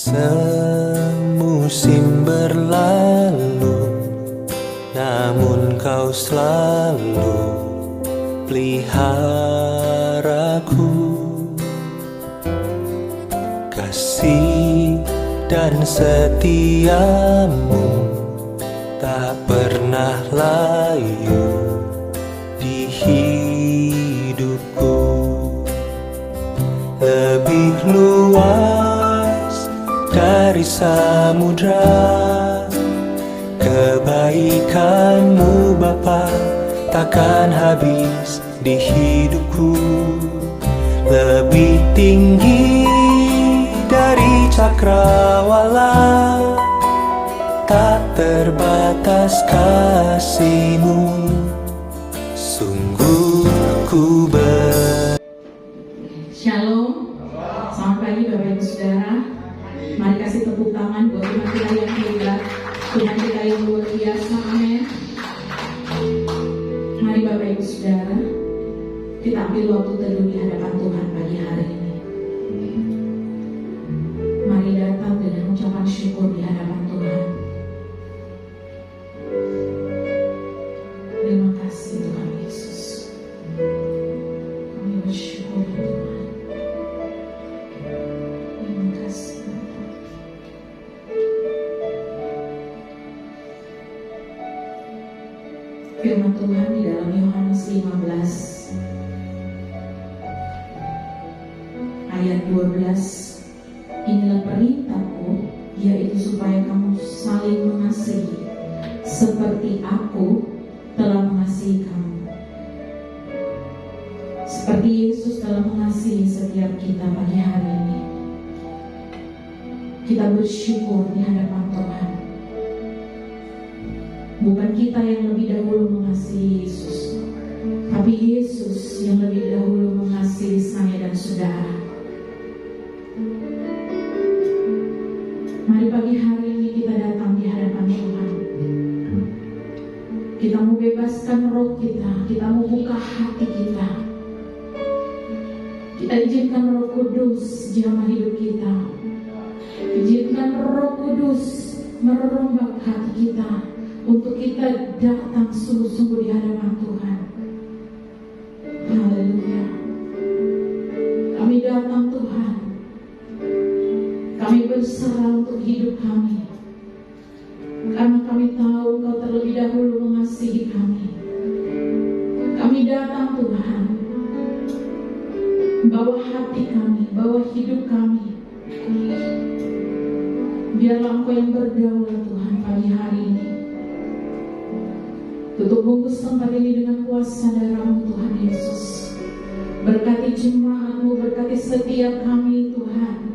Semusim berlalu, namun kau selalu peliharaku. Kasih dan setiamu tak pernah layu di hidupku. Lebih luas dari samudra, kebaikanmu Bapa takkan habis di hidupku. Lebih tinggi dari cakrawala, tak terbatas kasih-Mu. Sungguh ku Shalom, selamat pagi Bapak Ibu Saudara. Mari kasih tepuk tangan buat Tuhan kita yang hebat, Tuhan kita yang luar biasa, amin. Mari Bapak Ibu Saudara, kita ambil waktu teduh di hadapan Tuhan pagi hari ini. Mari datang dengan ucapan syukur di hadapan Tuhan. Terima kasih Tuhan Yesus. Kami bersyukur Tuhan. Terima kasih Bapak. Firman Tuhan di dalam Yohanes 15 ayat 12. Inilah perintahku, yaitu supaya kamu saling mengasihi seperti aku telah mengasihi kamu. Seperti Yesus telah mengasihi setiap kita pagi hari ini. Kita bersyukur di hadapan Tuhan. Bukan kita yang lebih dahulu mengasihi Yesus, tapi Yesus yang lebih dahulu mengasihi saya dan saudara. Mari pagi hari ini kita datang di hadapan Tuhan. Kita mau bebaskan roh kita, kita mau buka hati kita. Kita izinkan Roh Kudus jamah hidup kita. Izinkan Roh Kudus merombak hati kita untuk kita datang sungguh-sungguh di hadapan Tuhan. Haleluya. Kami datang Tuhan. Kami berserah untuk hidup kami, karena kami tahu Engkau terlebih dahulu mengasihi kami. Kami datang Tuhan, bawa hati kami, bawa hidup kami. Biarlah Engkau yang berdaulat Tuhan pagi hari ini. Tutup bungkus tempat ini dengan kuasa darah-Mu Tuhan Yesus. Berkati jemaat-Mu, berkati setiap kami Tuhan.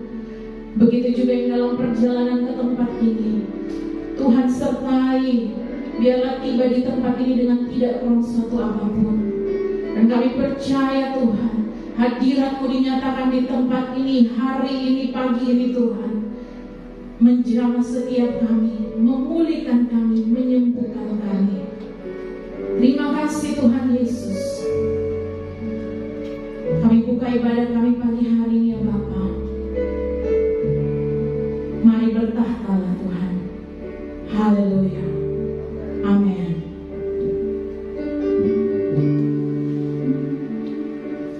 Begitu juga yang dalam perjalanan ke tempat ini, Tuhan sertai, biarlah tiba di tempat ini dengan tidak kurang suatu apapun. Dan kami percaya Tuhan, hadirat-Mu dinyatakan di tempat ini, hari ini, pagi ini Tuhan, menjamah setiap kami, memulihkan kami, menyembuhkan kami. Terima kasih Tuhan Yesus. Kami buka ibadah kami pagi hari ini ya Bapa. Mari bertahtalah Tuhan. Haleluya. Amin.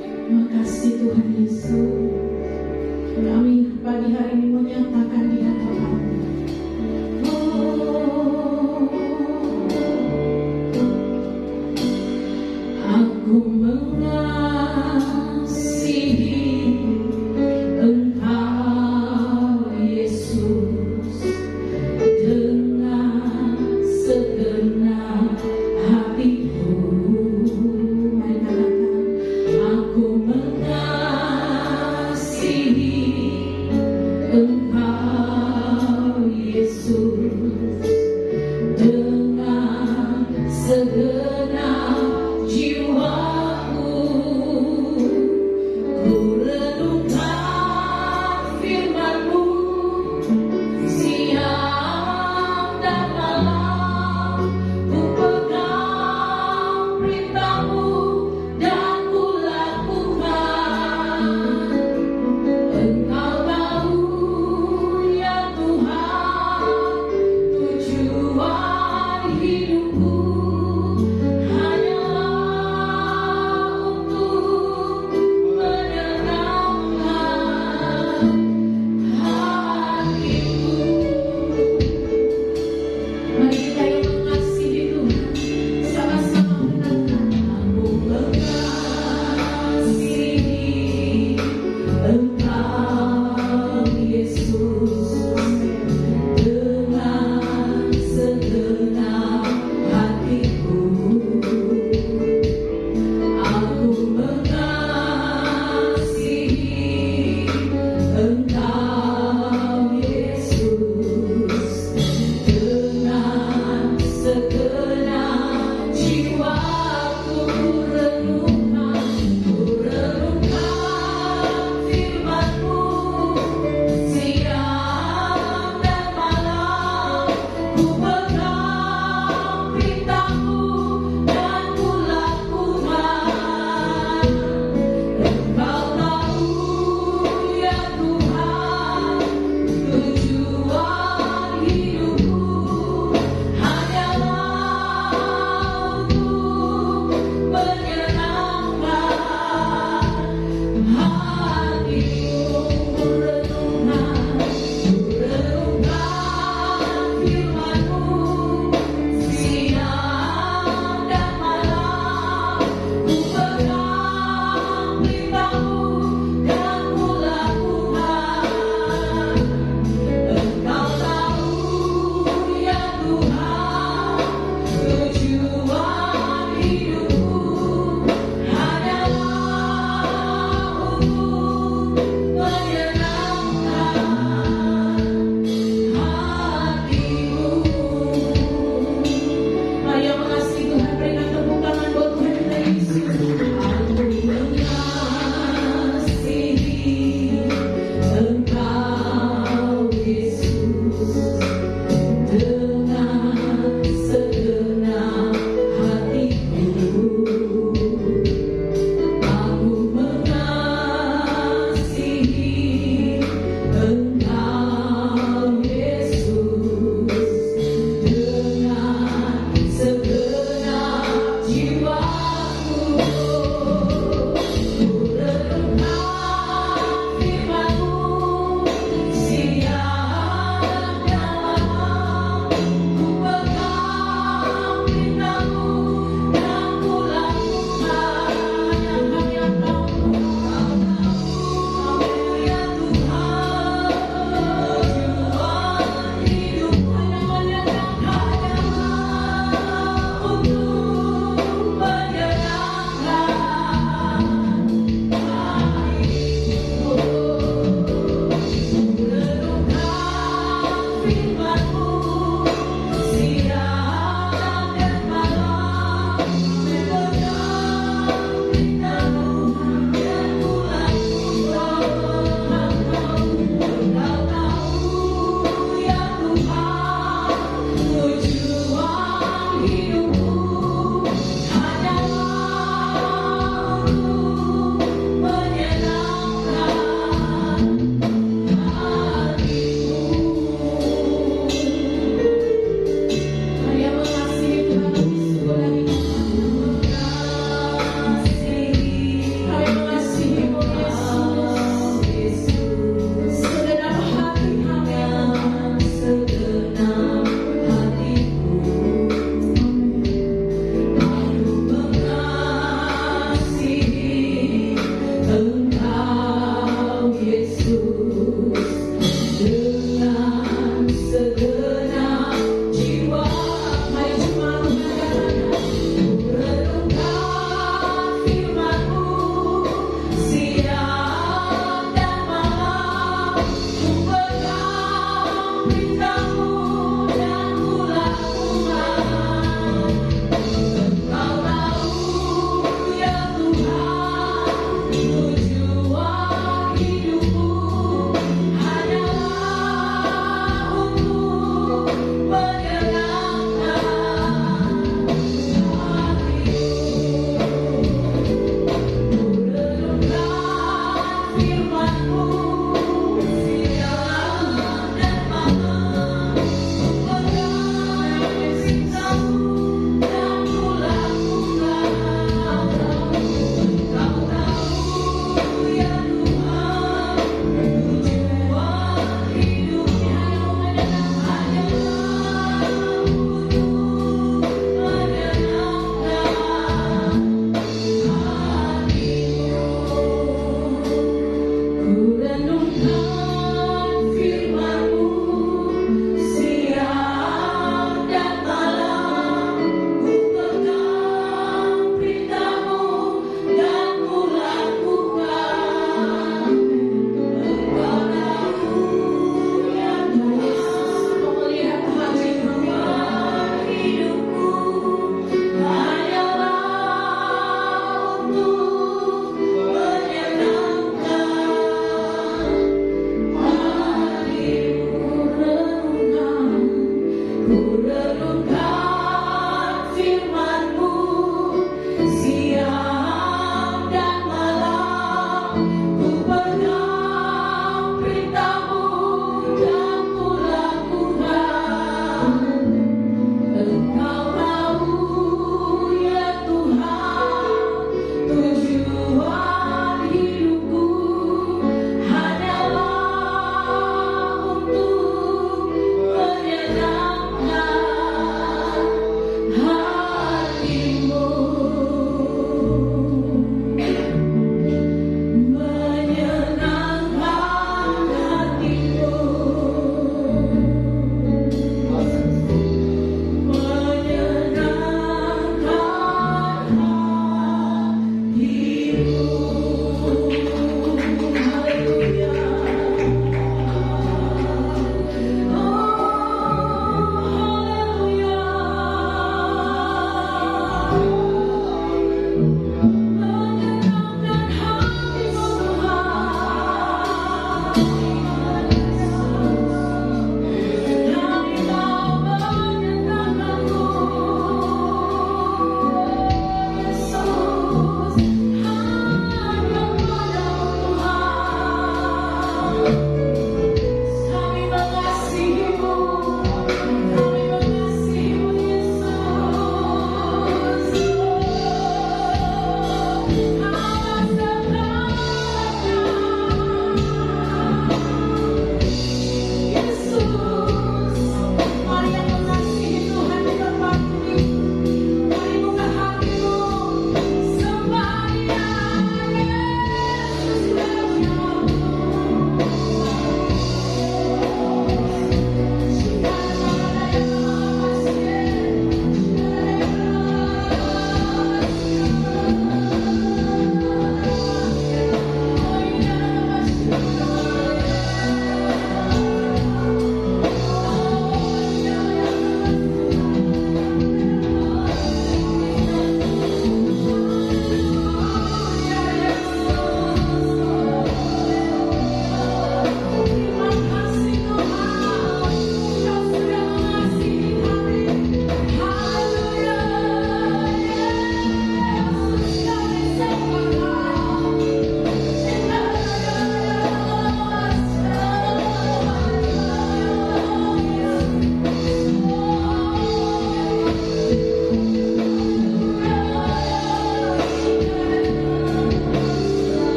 Terima kasih Tuhan Yesus. Kami pagi hari ini menyatakan di hadapan. Aku mengasihi Engkau Yesus dengan segenap hatiku. Mari katakan, aku mengasihi Engkau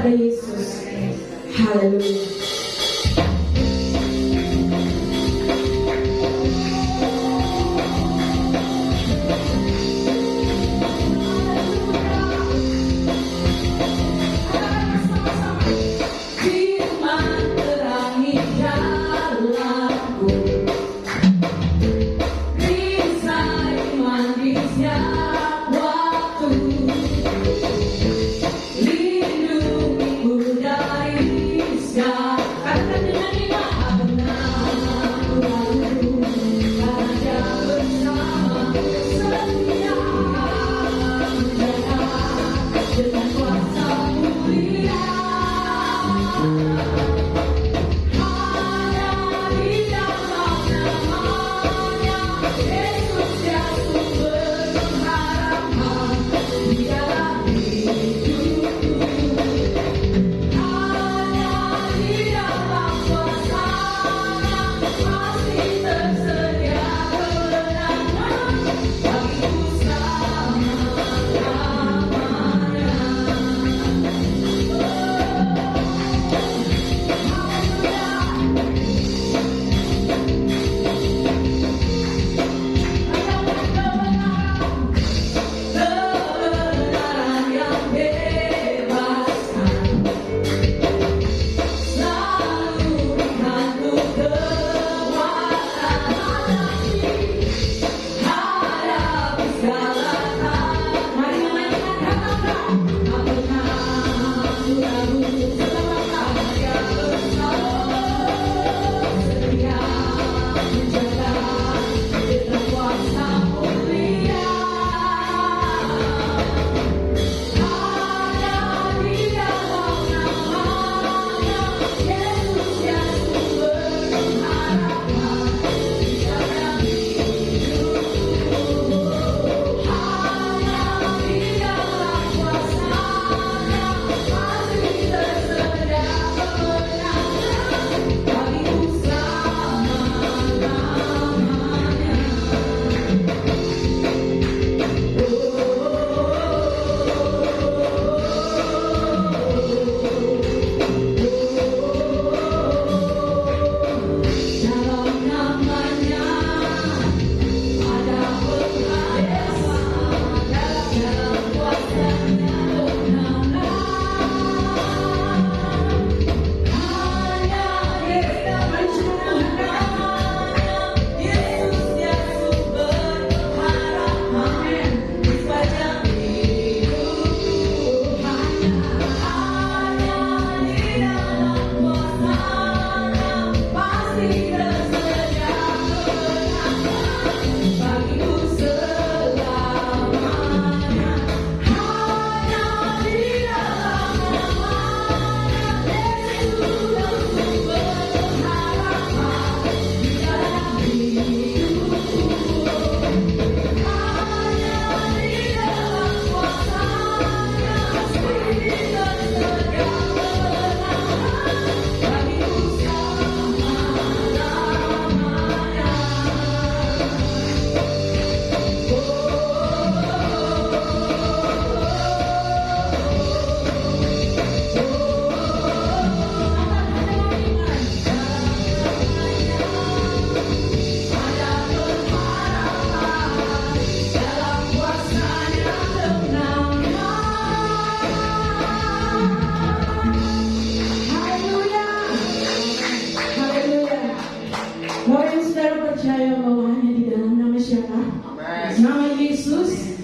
kepada Yesus. Haleluya.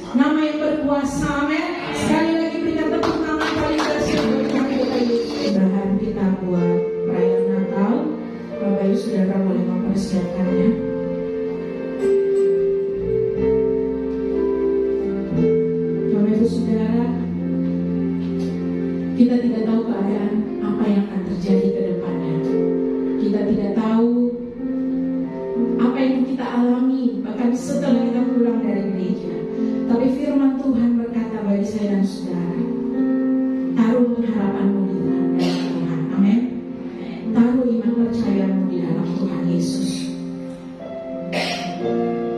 Nama yang berkuasa, amin. Sekali lagi berikan tepuk tangan paling dahsyat buat kita Yesus. Bahan kita buat perayaan Natal. Bapak Ibu Saudara boleh mempersiapkannya. Bapak Ibu Saudara, kita tidak tahu keadaan apa yang akan terjadi ke depannya. Kita tidak tahu apa yang kita alami bahkan setelah kita pulang dari gereja. Tapi firman Tuhan berkata bagi saya dan saudara, taruh pengharapanmu di dalam Tuhan, amin. Taruh iman percayamu di dalam Tuhan Yesus.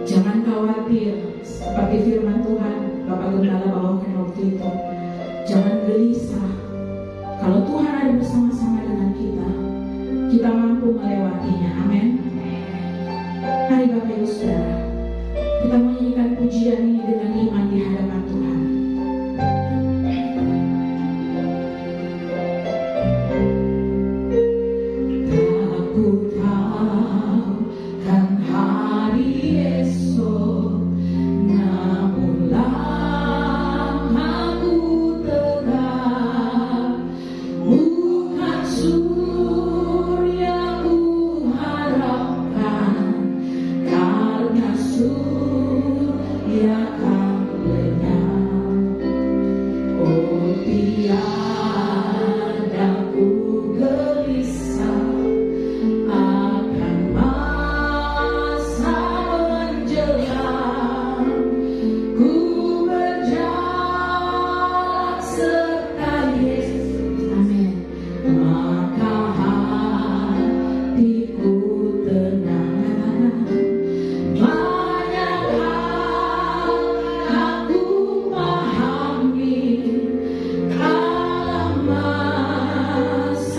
Jangan khawatir, seperti firman Tuhan Bapak Gembala bawakan waktu itu. Jangan gelisah, Kalau Tuhan ada bersama-sama dengan kita mampu melewatinya. Amin. Mari Bapak Ibu Saudara, kita menyanyikan pujian ini dengan iman di hadapan Tuhan. Aku tahu kan hari esok, namun langkahku tegak, bukan surya ku harapkan, karena surya kan lenyap. Oh tiada ku gelisah akan masa menjelang, ku berjalan serta Yesus. Amin. Maka hatiku tenang. Banyak hal aku pahami dalam masa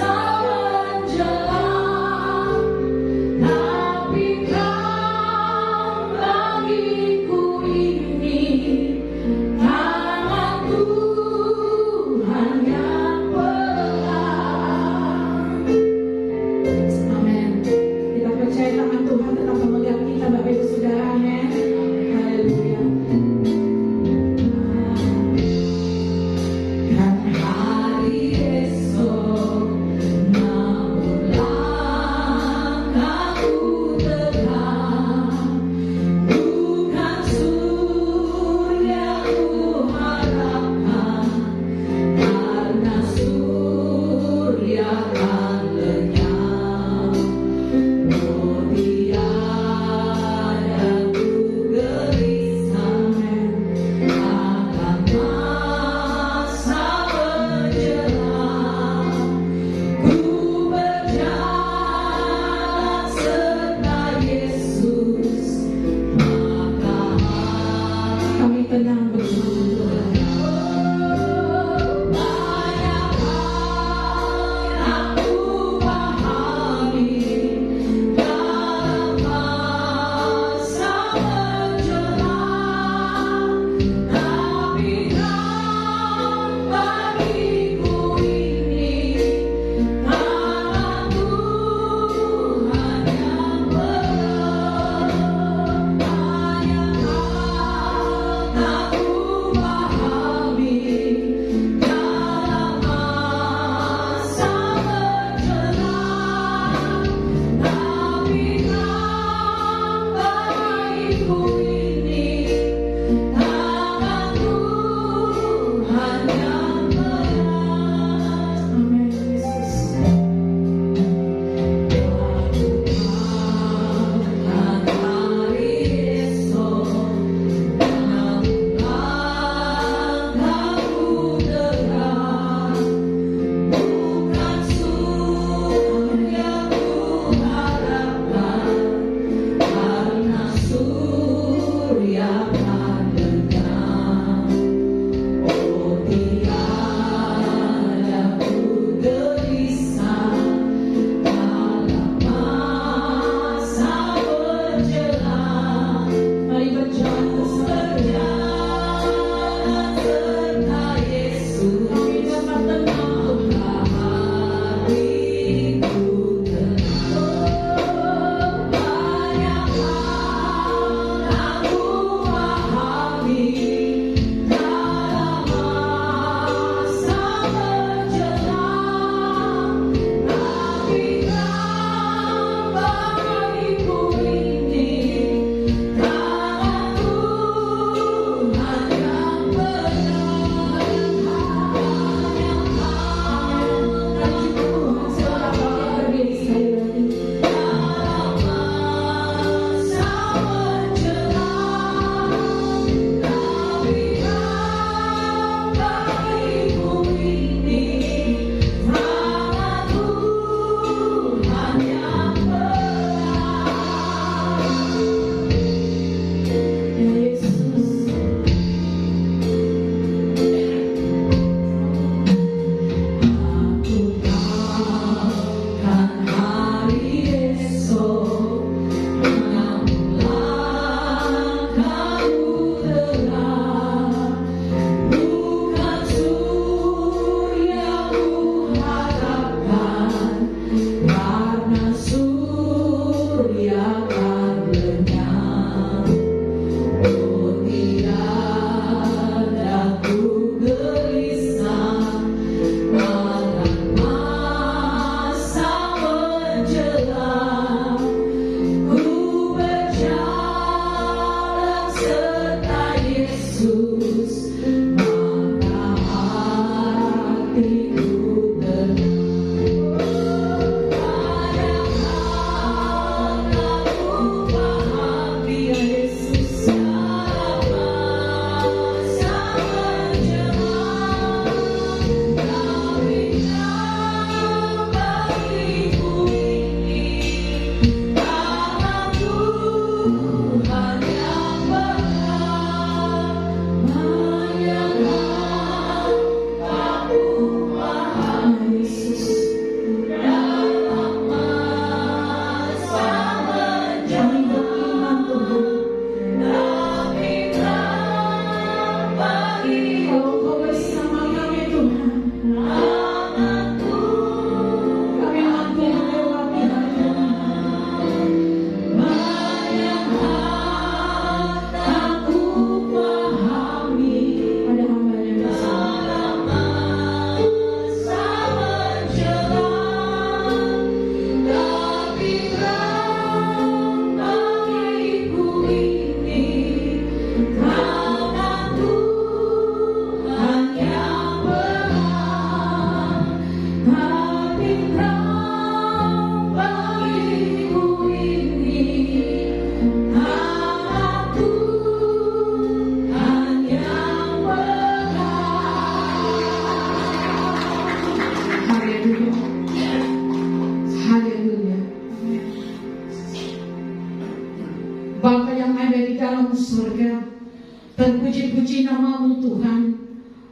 Puji-puji nama-Mu Tuhan,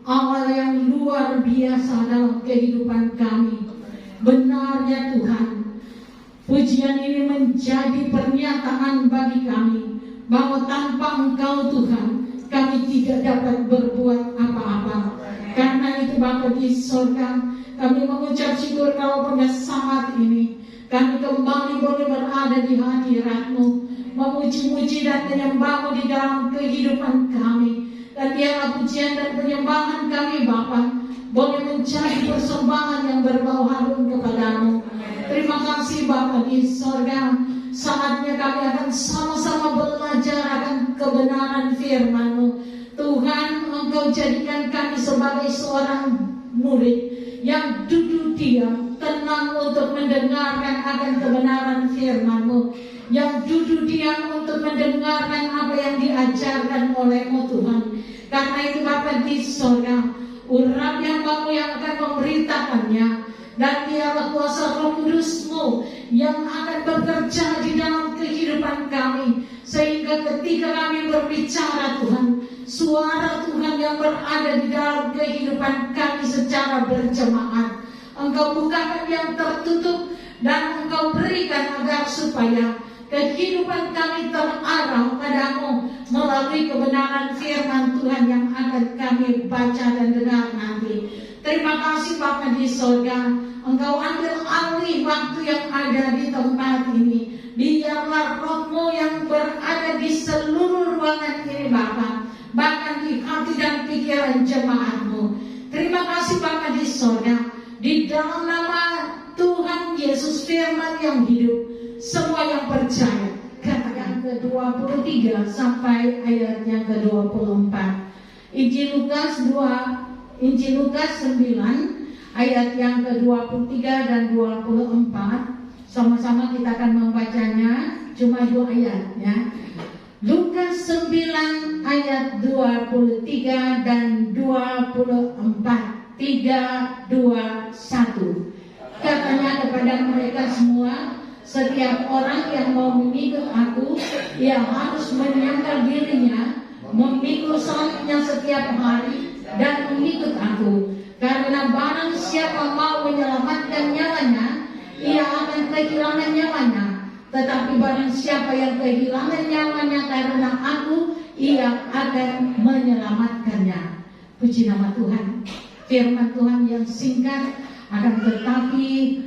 Allah yang luar biasa dalam kehidupan kami. Benar ya Tuhan, pujian ini menjadi pernyataan bagi kami bahwa tanpa Engkau Tuhan, kami tidak dapat berbuat apa-apa. Karena itu Bapa di sorga, kami mengucap syukur kalau pada saat ini kami kembali boleh berada di hadirat-Mu, memuji-muji dan menyembah-Mu di dalam kehidupan kami. Dan biarlah pujian dan penyembahan kami Bapa boleh menjadi persembahan yang berbau harum kepadamu. Terima kasih Bapa di sorga. Saatnya kami akan sama-sama belajar akan kebenaran firman-Mu. Tuhan, Engkau jadikan kami sebagai seorang murid yang duduk diam, tenang untuk mendengarkan akan kebenaran firman-Mu, yang duduk diam untuk mendengarkan apa yang diajarkan oleh-Mu Tuhan. Karena itu Bapa di sorga, urap yang Bapa yang akan memberitakannya, dan biarlah kuasa Roh Kudus-Mu yang akan bekerja di dalam kehidupan kami, sehingga ketika kami berbicara Tuhan, suara Tuhan yang berada di dalam kehidupan kami secara berjemaat, Engkau bukakan yang tertutup dan Engkau berikan agar supaya kehidupan kami terarah padamu melalui kebenaran firman Tuhan yang akan kami baca dan dengar nanti. Terima kasih Bapa di sorga, Engkau ambil alih waktu yang ada di tempat ini. Biarlah Roh-Mu yang berada di seluruh ruangan ini Bapa, bahkan di hati dan pikiran jemaat-Mu. Terima kasih Bapa di sorga, di dalam nama Tuhan Yesus firman yang hidup, semua yang percaya katakan ke-23 sampai ayat yang ke-24. Injil Lukas 9 ayat yang ke-23 dan 24. Sama-sama kita akan membacanya, cuma 2 ayat ya. Lukas 9 ayat 23 dan 24. 3, 2, 1. Katanya kepada mereka semua, setiap orang yang mau mengikut aku, ia harus menyangkal dirinya, memikul salibnya setiap hari, dan mengikut aku. Karena barang siapa mau menyelamatkan nyawanya, ia akan kehilangan nyawanya. Tetapi barang siapa yang kehilangan nyawanya karena aku, ia akan menyelamatkannya. Puji nama Tuhan. Firman Tuhan yang singkat, akan tetapi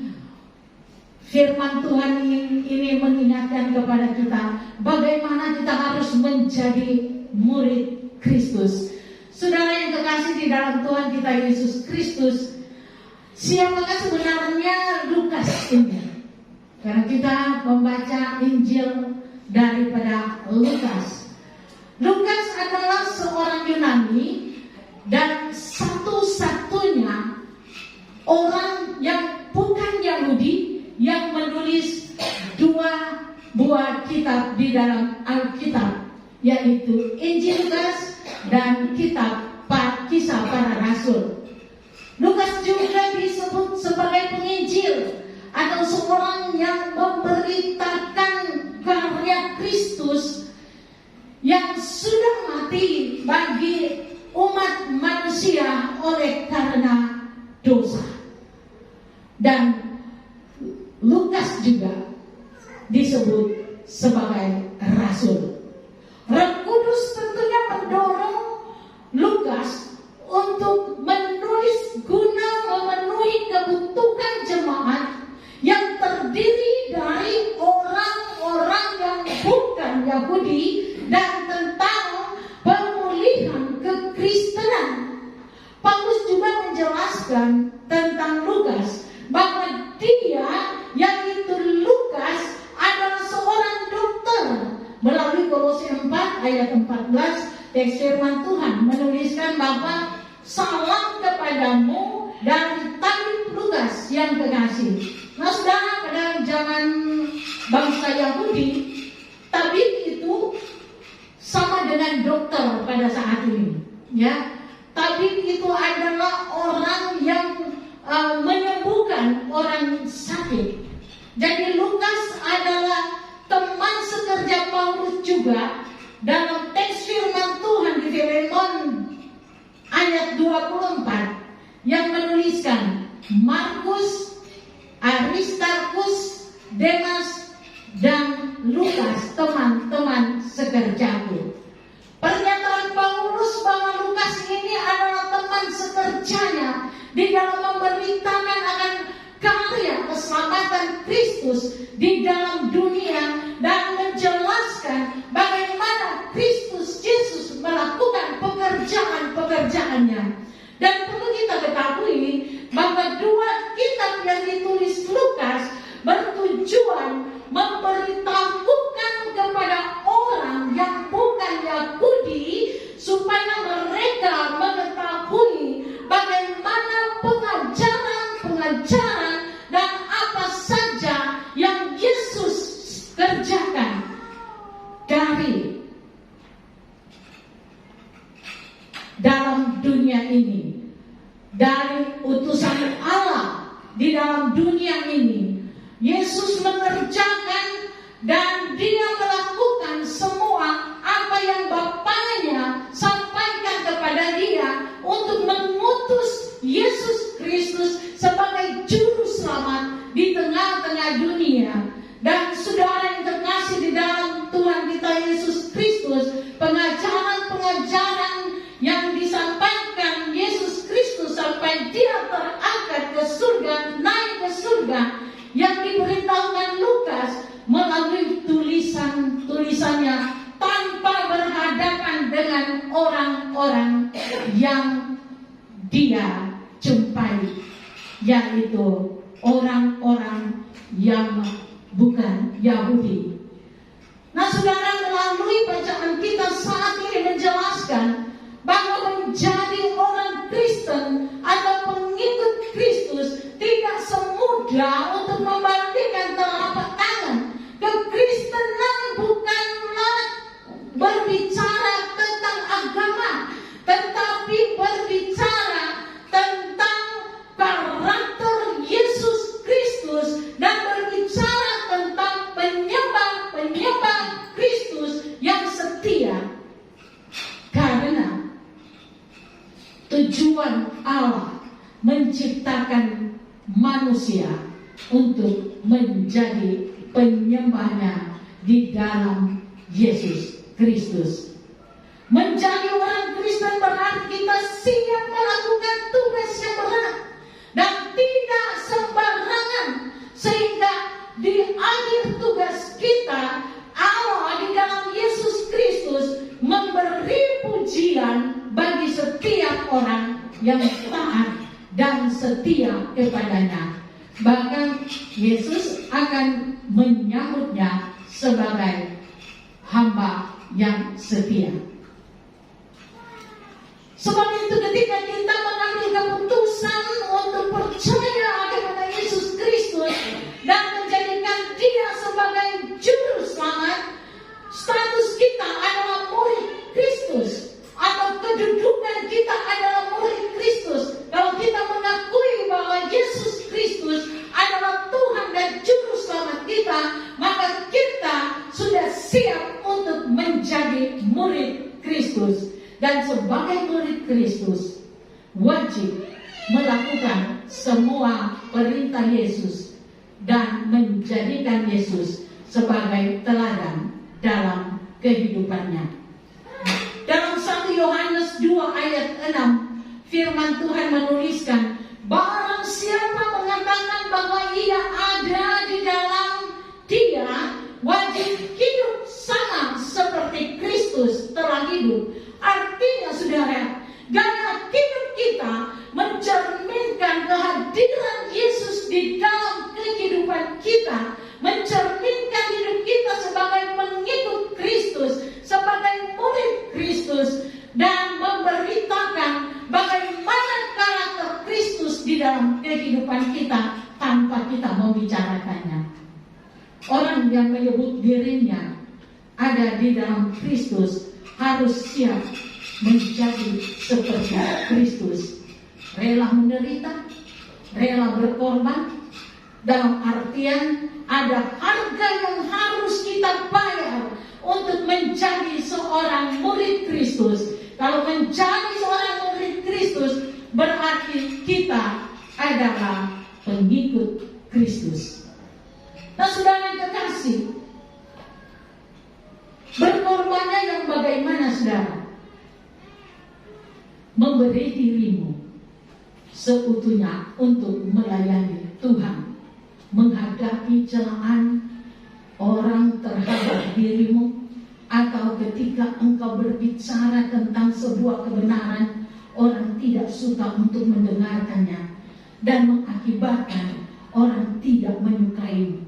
firman Tuhan ini mengingatkan kepada kita bagaimana kita harus menjadi murid Kristus. Saudara yang kekasih di dalam Tuhan kita Yesus Kristus, siapakah sebenarnya Lukas ini? Karena kita membaca Injil daripada Lukas. Lukas adalah seorang Yunani dan satu-satunya orang yang bukan Yahudi yang menulis 2 buah kitab di dalam Alkitab, yaitu Injil Lukas dan kitab Kisah Para Rasul. Lukas juga disebut sebagai penginjil atau seorang yang memberitakan karya Kristus yang sudah mati bagi umat manusia oleh karena dosa. Dan Lukas juga disebut sebagai rasul. Roh Kudus tentunya mendorong Lukas untuk menulis guna memenuhi kebutuhan jemaat yang terdiri dari orang-orang yang bukan Yahudi dan tentang pemulihan kekristenan. Paulus juga menjelaskan tentang Lukas bahwa dia, yaitu Lukas, adalah seorang dokter. Melalui Kolose 4 ayat 14, teks firman Tuhan menuliskan bahwa salam kepadamu dari tabib Lukas yang kekasih. Nah saudara, pada zaman bangsa Yahudi, tabib itu sama dengan dokter pada saat ini, ya. Tabib itu adalah orang yang menyembuhkan orang sakit. Jadi Lukas adalah teman sekerja Paulus juga dalam teks firman Tuhan di Filipi ayat 24 yang menuliskan Markus, Aristarkus, Demas, dan Lukas, teman-teman sekerjaku. Pernyataan Paulus bahwa Lukas ini adalah teman sekerjanya di dalam memberitakan akan karya keselamatan Kristus di dalam dunia dan menjelaskan bagaimana Kristus Yesus melakukan pekerjaan-pekerjaannya. Dan perlu kita ketahui bahwa dua kitab yang ditulis Lukas bertujuan memberitahukan kepada orang yang bukan Yahudi supaya mereka mengetahui bagaimana pengajaran dan apa saja yang Yesus kerjakan dari dalam dunia ini, dari utusan Allah di dalam dunia ini. Yesus mengerjakan dan dia melakukan semua apa yang Bapaknya sampaikan kepada dia untuk mengutus Yesus Kristus sebagai juru selamat di tengah-tengah dunia. Dan saudara yang terkasih di dalam Tuhan kita Yesus Kristus, pengajaran-pengajaran yang disampaikan Yesus Kristus sampai dia terangkat ke surga, naik ke surga, yang diberitahukan Lukas melalui tulisannya tanpa berhadapan dengan orang-orang yang dia jumpai, yaitu orang-orang yang bukan Yahudi. Nah, saudara, melalui bacaan kita saat ini menjelaskan bahwa menjadi orang Kristen atau pengikut Kristus tidak semudah untuk membalikan telapak tangan. Kekristenan bukanlah berbicara tentang agama, tetapi berbicara tentang karakter Yesus Kristus dan berbicara tentang penyembah Kristus yang setia. Karena tujuan Allah menciptakan manusia untuk menjadi penyembahnya di dalam Yesus Kristus. Menjadi orang Kristen berarti kita siap melakukan tugas yang berat dan tidak sembarangan, sehingga di akhir tugas kita Allah di dalam Yesus Kristus memberi pujian bagi setiap orang yang taat dan setia kepadanya. Bahkan Yesus akan menyambutnya sebagai hamba yang setia. Sebab itu ketika kita mengambil keputusan untuk percaya kepada Yesus Kristus dan menjadikan Dia sebagai juru selamat, status kita adalah murid Kristus, atau kedudukan kita adalah murid Kristus. Kalau kita mengakui bahwa Yesus Kristus adalah Tuhan dan juru selamat kita, maka kita sudah siap untuk menjadi murid Kristus. Dan sebagai murid Kristus wajib melakukan semua perintah Yesus dan menjadikan Yesus sebagai teladan dalam kehidupannya. Dalam 1 Yohanes 2 ayat 6, firman Tuhan menuliskan, barang siapa mengatakan bahwa ia ada di dalam Dia, wajib hidup sama seperti Kristus telah hidup. Artinya, saudara, gaya hidup kita mencerminkan kehadiran Yesus di dalam kehidupan kita, mencerminkan hidup kita sebagai pengikut Kristus, sebagai murid Kristus, dan memberitakan bagaimana karakter Kristus di dalam kehidupan kita tanpa kita membicarakannya. Orang yang menyebut dirinya ada di dalam Kristus harus siap menjadi seperti Kristus, rela menderita, rela berkorban. Dalam artian ada harga yang harus kita bayar untuk menjadi seorang murid Kristus. Kalau menjadi seorang murid Kristus berarti kita adalah pengikut Kristus. Nah, saudara yang kekasih, berkorbannya yang bagaimana, saudara? Memberi dirimu seutuhnya untuk melayani Tuhan, menghadapi celaan orang terhadap dirimu, atau ketika engkau berbicara tentang sebuah kebenaran, orang tidak suka untuk mendengarkannya dan mengakibatkan orang tidak menyukaimu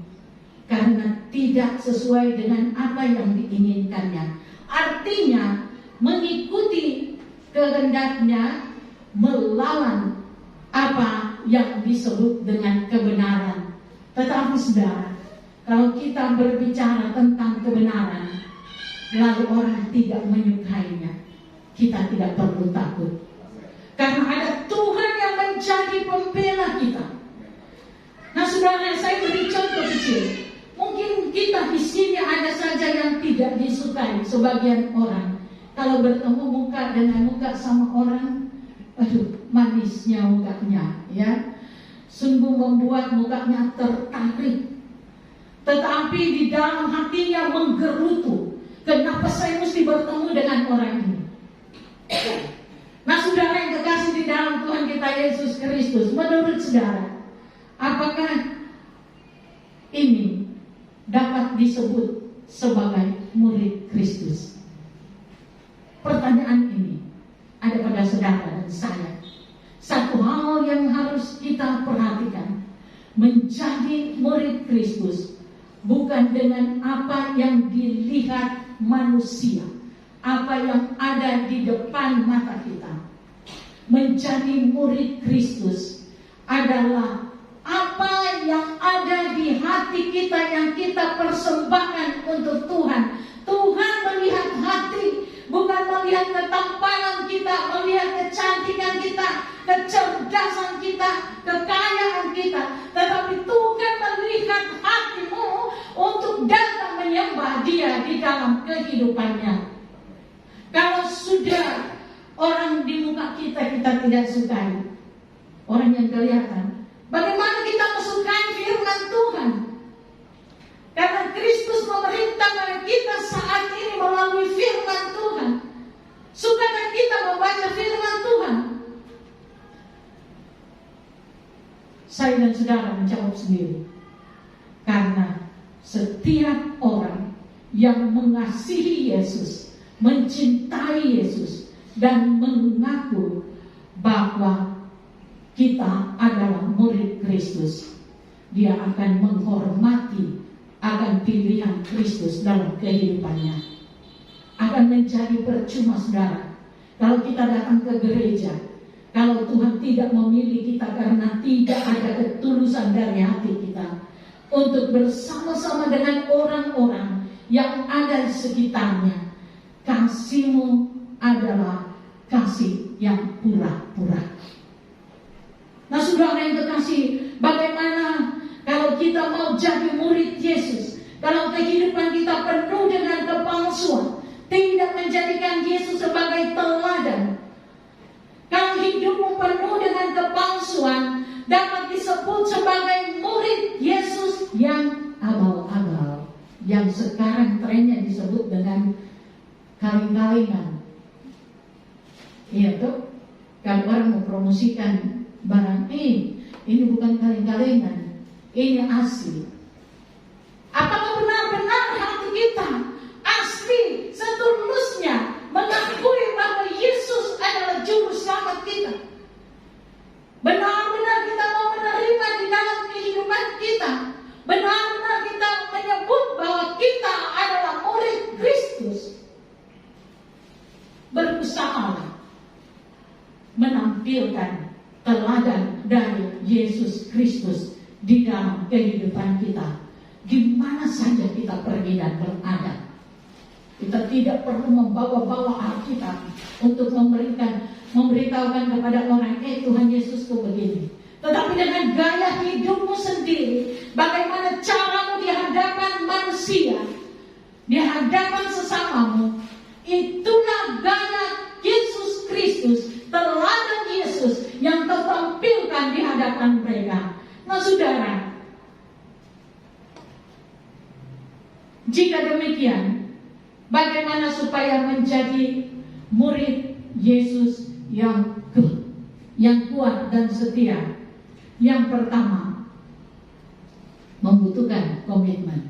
karena tidak sesuai dengan apa yang diinginkannya. Artinya mengikuti kehendaknya, melawan apa yang disebut dengan kebenaran. Tetapi saudara, kalau kita berbicara tentang kebenaran lalu orang tidak menyukainya, kita tidak perlu takut, karena ada Tuhan yang menjadi pembela kita. Nah, saudara, saya beri contoh kecil. Mungkin kita di sini ada saja yang tidak disukai sebagian orang. Kalau bertemu muka dengan muka sama orang, aduh, manisnya mukanya, ya, sungguh membuat mukanya tertarik. Tetapi di dalam hatinya menggerutu, kenapa saya mesti bertemu dengan orang ini? Nah, saudara yang kekasih di dalam Tuhan kita Yesus Kristus, menurut saudara, apakah ini dapat disebut sebagai murid Kristus? Pertanyaan ini ada pada saudara dan saya. Satu hal yang harus kita perhatikan, menjadi murid Kristus bukan dengan apa yang dilihat manusia, apa yang ada di depan mata kita. Menjadi murid Kristus adalah apa yang ada di hati kita yang kita persembahkan untuk Tuhan. Tuhan melihat hati, bukan melihat ketampanan kita, melihat kecantikan kita, kecerdasan kita, kekayaan kita. Tetapi Tuhan melihat hatimu untuk datang menyembah Dia di dalam kehidupannya. Kalau sudah orang di muka kita tidak sukai, orang yang kelihatan, bagaimana kita menyukai firman Tuhan? Karena Kristus memerintahkan kita saat ini melalui firman Tuhan. Sukakah kita membaca firman Tuhan? Saya dan saudara menjawab sendiri. Karena setiap orang yang mengasihi Yesus, mencintai Yesus, dan mengaku bahwa kita adalah murid Kristus, dia akan menghormati akan pilihan Kristus dalam kehidupannya. Akan menjadi percuma, saudara, kalau kita datang ke gereja, kalau Tuhan tidak memilih kita karena tidak ada ketulusan dari hati kita untuk bersama-sama dengan orang-orang yang ada di sekitarnya. Kasihmu adalah kasih yang pura-pura. Nah, saudara yang kekasih, bagaimana kalau kita mau jadi murid Yesus? Kalau kehidupan kita penuh dengan kepalsuan, tidak menjadikan Yesus sebagai teladan. Kalau hidupmu penuh dengan kepalsuan, dapat disebut sebagai murid Yesus yang abal-abal, yang sekarang trennya disebut dengan kaling-kalingan. Iya tuh, kalau orang mau promosikan barang ini bukan kaling-kalingan, ini asli. Apakah benar-benar hati kita asli setulusnya mengakui bahwa Yesus adalah juru selamat kita? Benar-benar kita mau menerima di dalam kehidupan kita? Benar-benar kita menyebut bahwa kita adalah murid Kristus? Berusahalah menampilkan teladan dari Yesus Kristus di dalam kehidupan kita, di mana saja kita pergi dan berada. Kita tidak perlu membawa-bawa Alkitab untuk memberitahukan kepada orang, Tuhan Yesus tuh begini. Tetapi dengan gaya hidupmu sendiri, bagaimana caramu di hadapan manusia, di hadapan sesamamu, itulah gaya Yesus Kristus, teladan Yesus hadapan mereka. Nah saudara, jika demikian, bagaimana supaya menjadi murid Yesus yang kuat dan setia? Yang pertama, membutuhkan komitmen.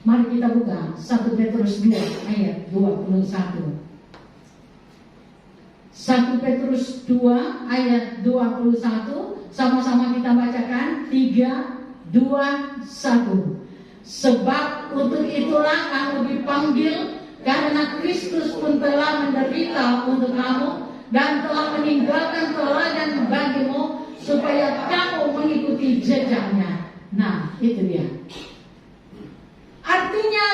Mari kita buka 1 Petrus 2 ayat 21. 1 Petrus 2 ayat 21, sama-sama kita bacakan. 3, 2, 1. Sebab untuk itulah kamu dipanggil, karena Kristus pun telah menderita untuk kamu dan telah meninggalkan teladan bagimu, supaya kamu mengikuti jejaknya. Nah, itu dia. Artinya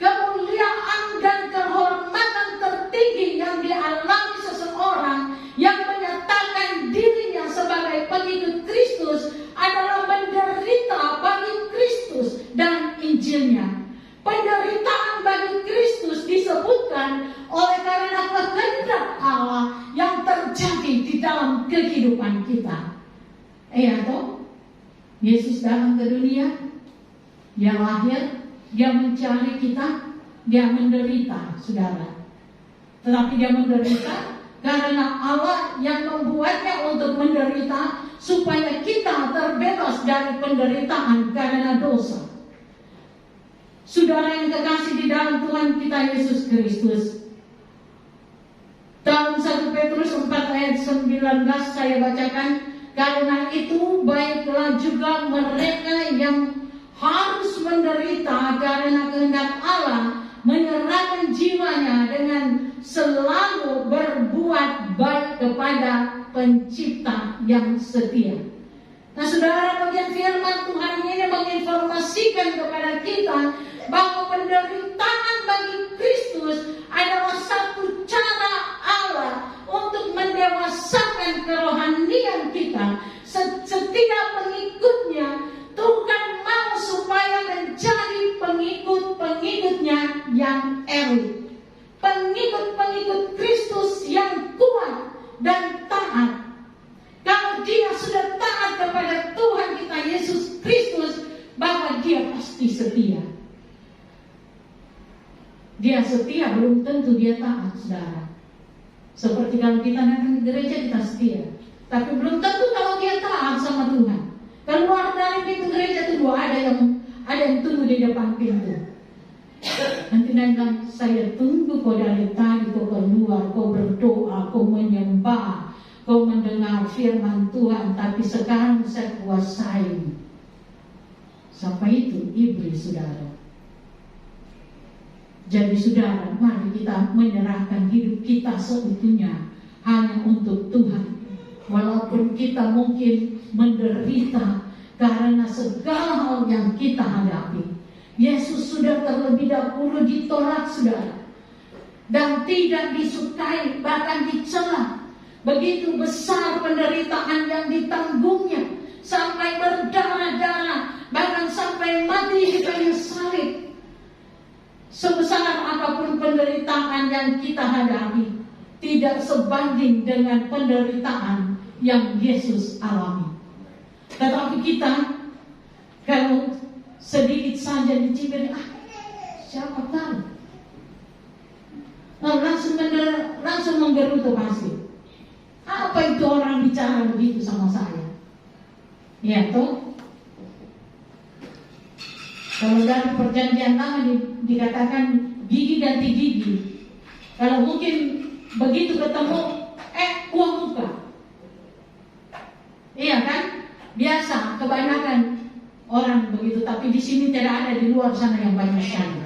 kemuliaan dan kehormatan tertinggi yang dialami seseorang yang menyatakan dirinya sebagai pengikut Kristus adalah menderita bagi Kristus dan Injilnya. Penderitaan bagi Kristus disebutkan oleh karena kehendak Allah yang terjadi di dalam kehidupan kita. Toh, Yesus datang ke dunia, Dia lahir, Dia mencari kita, Dia menderita, saudara. Tetapi Dia menderita karena Allah yang membuatnya untuk menderita, supaya kita terbebas dari penderitaan karena dosa. Saudara yang terkasih di dalam Tuhan kita Yesus Kristus, dalam 1 Petrus 4 ayat 19 saya bacakan, karena itu baiklah juga mereka yang harus menderita karena kehendak Allah, menyerahkan jiwanya dengan selalu berbuat baik kepada Pencipta yang setia. Nah saudara, bagian firman Tuhan ini menginformasikan kepada kita bahwa penderitaan bagi Kristus adalah satu cara Allah untuk mendewasakan kerohanian kita. Setiap pengikutnya, Tuhan mau supaya menjadi pengikut-pengikutnya yang elit, pengikut-pengikut Kristus yang kuat dan taat. Kalau dia sudah taat kepada Tuhan kita Yesus Kristus, bahwa dia pasti setia. Dia setia belum tentu dia taat, saudara. Seperti kalau kita datang ke gereja kita setia, tapi belum tentu kalau dia taat sama Tuhan. Keluar dari pintu gereja itu ada yang tunggu di depan pintu. Nanti bilang, saya tunggu kau dari tadi, kau keluar, kau berdoa, kau menyembah, kau mendengar firman Tuhan, tapi sekarang saya kuasai. Sampai itu iblis, saudara. Jadi saudara, mari kita menyerahkan hidup kita seutuhnya hanya untuk Tuhan. Walaupun kita mungkin menderita karena segala hal yang kita hadapi, Yesus sudah terlebih dahulu ditolak, saudara, dan tidak disukai, bahkan dicela. Begitu besar penderitaan yang ditanggungnya, sampai berdarah-darah, bahkan sampai mati di kayu salib. Sebesar apapun penderitaan yang kita hadapi, tidak sebanding dengan penderitaan yang Yesus alami. Tetapi kita, kalau sedikit saja dicibir, siapa tahu, langsung menggerutu pasti. Apa itu orang bicara begitu sama saya? Ya toh. Kalau dari perjanjian lama dikatakan gigi ganti gigi. Kalau mungkin begitu ketemu, buang muka. Iya kan? Biasa, kebanyakan orang begitu. Tapi di sini tidak ada, di luar sana yang banyak sekali.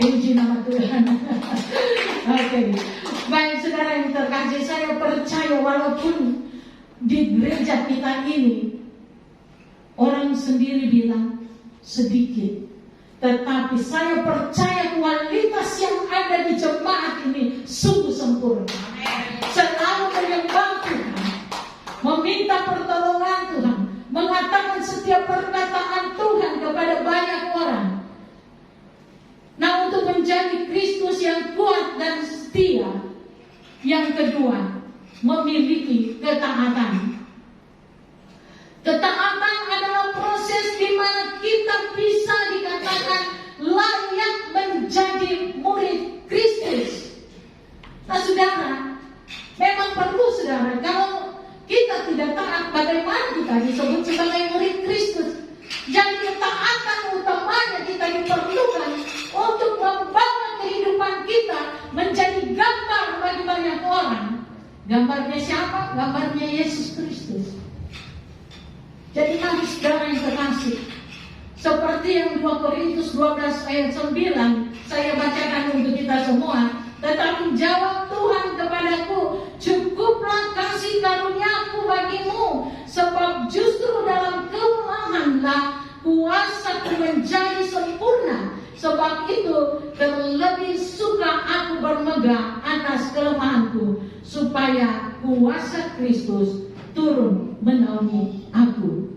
Puji nama Tuhan. Oke. Baik saudara yang terkasih, saya percaya walaupun di gereja kita ini orang sendiri bilang sedikit, tetapi saya percaya kualitas yang ada di jemaat ini sungguh sempurna. Selalu menyembah Tuhan, meminta pertolongan Tuhan, mengatakan setiap perkataan Tuhan kepada banyak orang. Nah, untuk menjadi Kristus yang kuat dan setia, yang kedua, memiliki ketaatan. Ketaatan adalah proses di mana kita bisa dikatakan layak menjadi murid Kristus. Nah saudara, memang perlu saudara, kalau kita tidak taat, bagaimana kita disebut sebagai murid Kristus? Jadi ketaatan utamanya kita diperlukan untuk membawa kehidupan kita menjadi gambar bagi banyak orang. Gambarnya siapa? Gambarnya Yesus Kristus. Jadi mari saudara yang terkasih, seperti yang 2 Korintus 12 ayat 9 saya bacakan untuk kita semua. Tetapi jawab Tuhan kepadaku, cukuplah kasih karuniaku bagimu, sebab justru dalam kelemahanlah kuasaku menjadi sempurna. Sebab itu terlebih suka aku bermegah atas kelemahanku, supaya kuasa Kristus turun menaungi aku.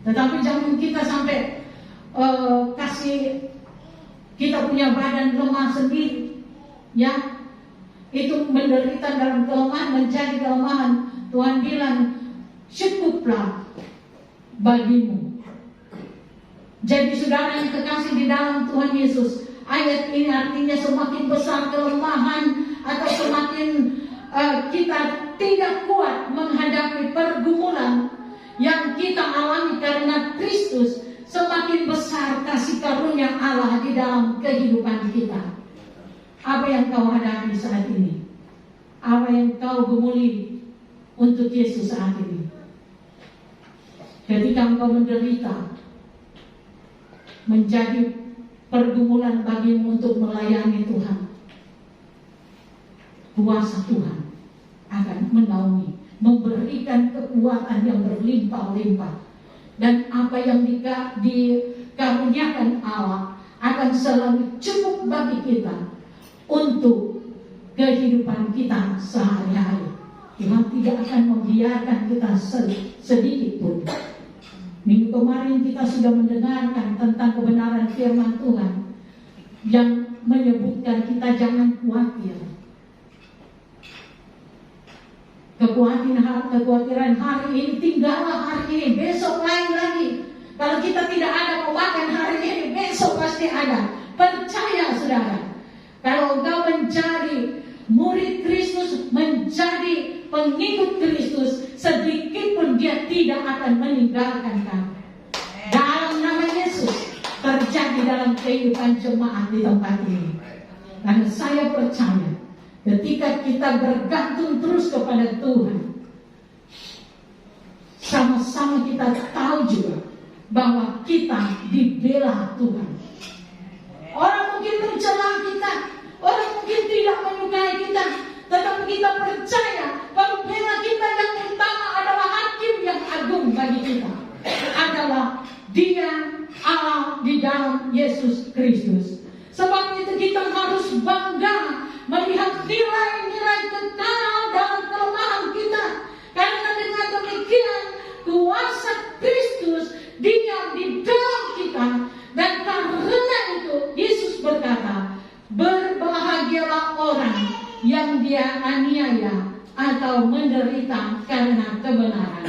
Tetapi jangan kita sampai kasih kita punya badan lemah sendiri, ya, itu menderita dalam kelemahan menjadi kelemahan. Tuhan bilang cukuplah bagimu. Jadi saudara yang kekasih di dalam Tuhan Yesus, ayat ini artinya semakin besar kelemahan atau semakin kita tidak kuat menghadapi pergumulan yang kita alami karena Kristus, semakin besar kasih karunia Allah di dalam kehidupan kita. Apa yang kau hadapi saat ini? Apa yang kau gumuli untuk Yesus saat ini? Ketika engkau menderita, menjadi pergumulan bagimu untuk melayani Tuhan, kuasa Tuhan akan menaungi, memberikan kekuatan yang berlimpah-limpah, dan apa yang dikaruniakan Allah akan selalu cukup bagi kita untuk kehidupan kita sehari-hari. Tuhan tidak akan membiarkan kita sedikit pun. Minggu kemarin kita sudah mendengarkan tentang kebenaran firman Tuhan yang menyebutkan kita jangan khawatir. Kekhawatiran hari ini tinggallah hari ini, besok lain lagi. Kalau kita tidak ada memakan hari ini, besok pasti ada. Percaya saudara, kalau engkau menjadi murid Kristus, menjadi pengikut Kristus, sedikit pun dia tidak akan meninggalkan kamu. Dalam nama Yesus terjadi dalam kehidupan jemaat di tempat ini. Dan saya percaya ketika kita bergantung terus kepada Tuhan, sama-sama kita tahu juga bahwa kita dibela Tuhan. Orang mungkin mencela kita, orang mungkin tidak menyukai kita, tetapi kita percaya bahwa bela kita yang utama adalah hakim yang agung bagi kita, adalah Dia Allah di dalam Yesus Kristus. Sebab itu kita harus bangga melihat nilai-nilai kekal dalam kelemahan kita, karena dengan demikian kuasa Kristus diam di dalam kita. Dan karena itu Yesus berkata, berbahagialah orang yang dia aniaya atau menderita karena kebenaran.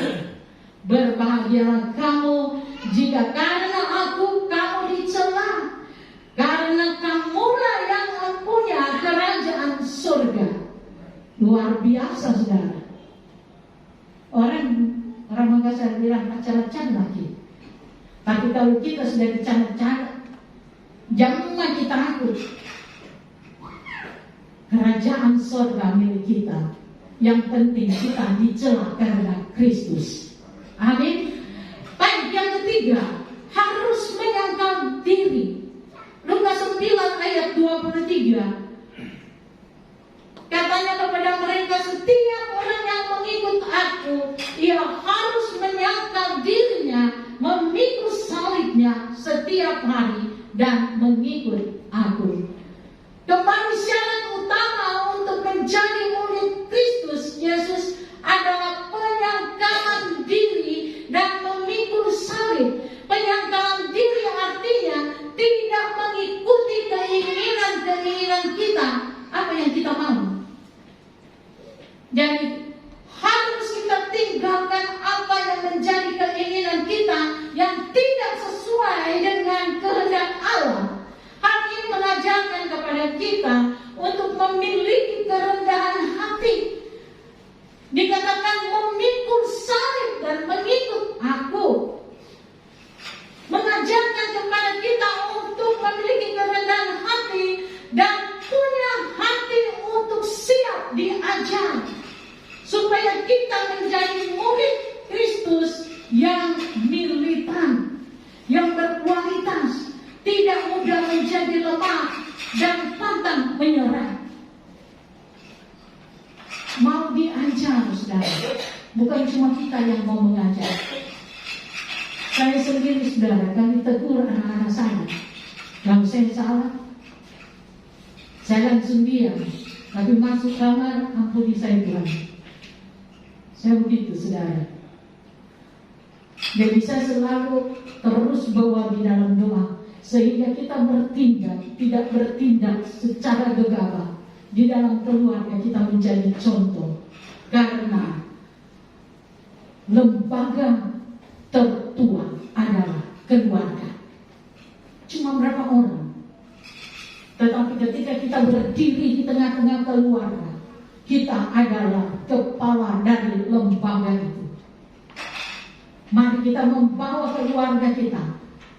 Berbahagialah kamu jika karena aku kamu dicela, karena kamulah yang mempunyai kerajaan surga. Luar biasa saudara. Orang Makassar bilang pacaran lagi. Tapi kalau kita sudah bicara, jangan kita takut. Kerajaan surga milik kita. Yang penting kita dicela karena Kristus. Amin. Baik, yang ketiga, harus menyangkal diri. Lukas 9 ayat 23. Katanya kepada mereka, setiap orang yang mengikut aku, ia harus menyangkal dirinya, memikul salibnya setiap hari dan mengikut aku. Kembali syarat utama untuk menjadi murid Kristus Yesus adalah penyangkalan diri dan memikul salib. Penyangkalan diri artinya tidak mengikuti keinginan-keinginan kita, apa yang kita mau. Jadi harus kita tinggalkan apa yang menjadi sendiri saudara, kami tegur anak-anak saya. Kalau saya salah, saya langsung diam. Tapi masuk kamar, ampuni saya Tuhan. Saya begitu saudara. Dan bisa selalu terus bawa di dalam doa, sehingga kita tidak bertindak secara gegabah. Di dalam keluarga kita menjadi contoh. Karena lembaga tertua adalah keluarga. Cuma berapa orang? Tetapi ketika kita berdiri di tengah-tengah keluarga, kita adalah kepala dari lembaga itu. Mari kita membawa keluarga kita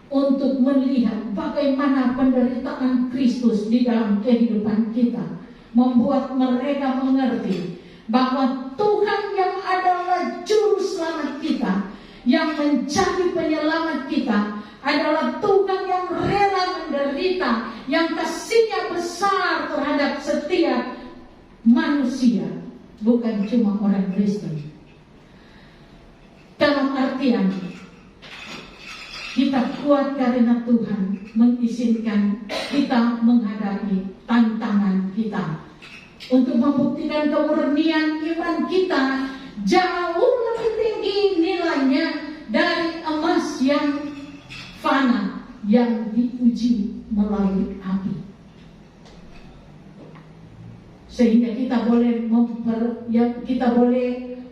untuk melihat bagaimana penderitaan Kristus di dalam kehidupan kita, membuat mereka mengerti bahwa Tuhan yang adalah juru selamat kita, yang menjadi penyelamat kita, adalah Tuhan yang rela menderita, yang kasih-Nya besar terhadap setiap manusia, bukan cuma orang Kristen. Dalam artian kita kuat karena Tuhan mengizinkan kita menghadapi tantangan kita, untuk membuktikan kemurnian iman kita jauh lebih tinggi nilainya dari emas yang fana yang diuji melalui api. Sehingga kita boleh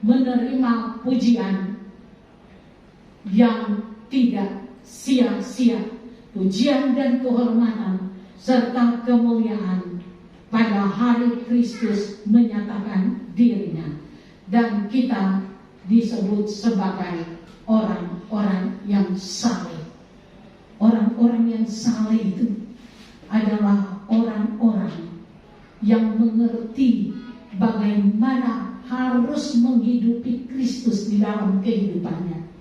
menerima pujian yang tidak sia-sia, pujian dan kehormatan serta kemuliaan pada hari Kristus menyatakan dirinya, dan kita disebut sebagai orang-orang yang saleh. Orang-orang yang saleh itu adalah orang-orang yang mengerti bagaimana harus menghidupi Kristus di dalam kehidupannya.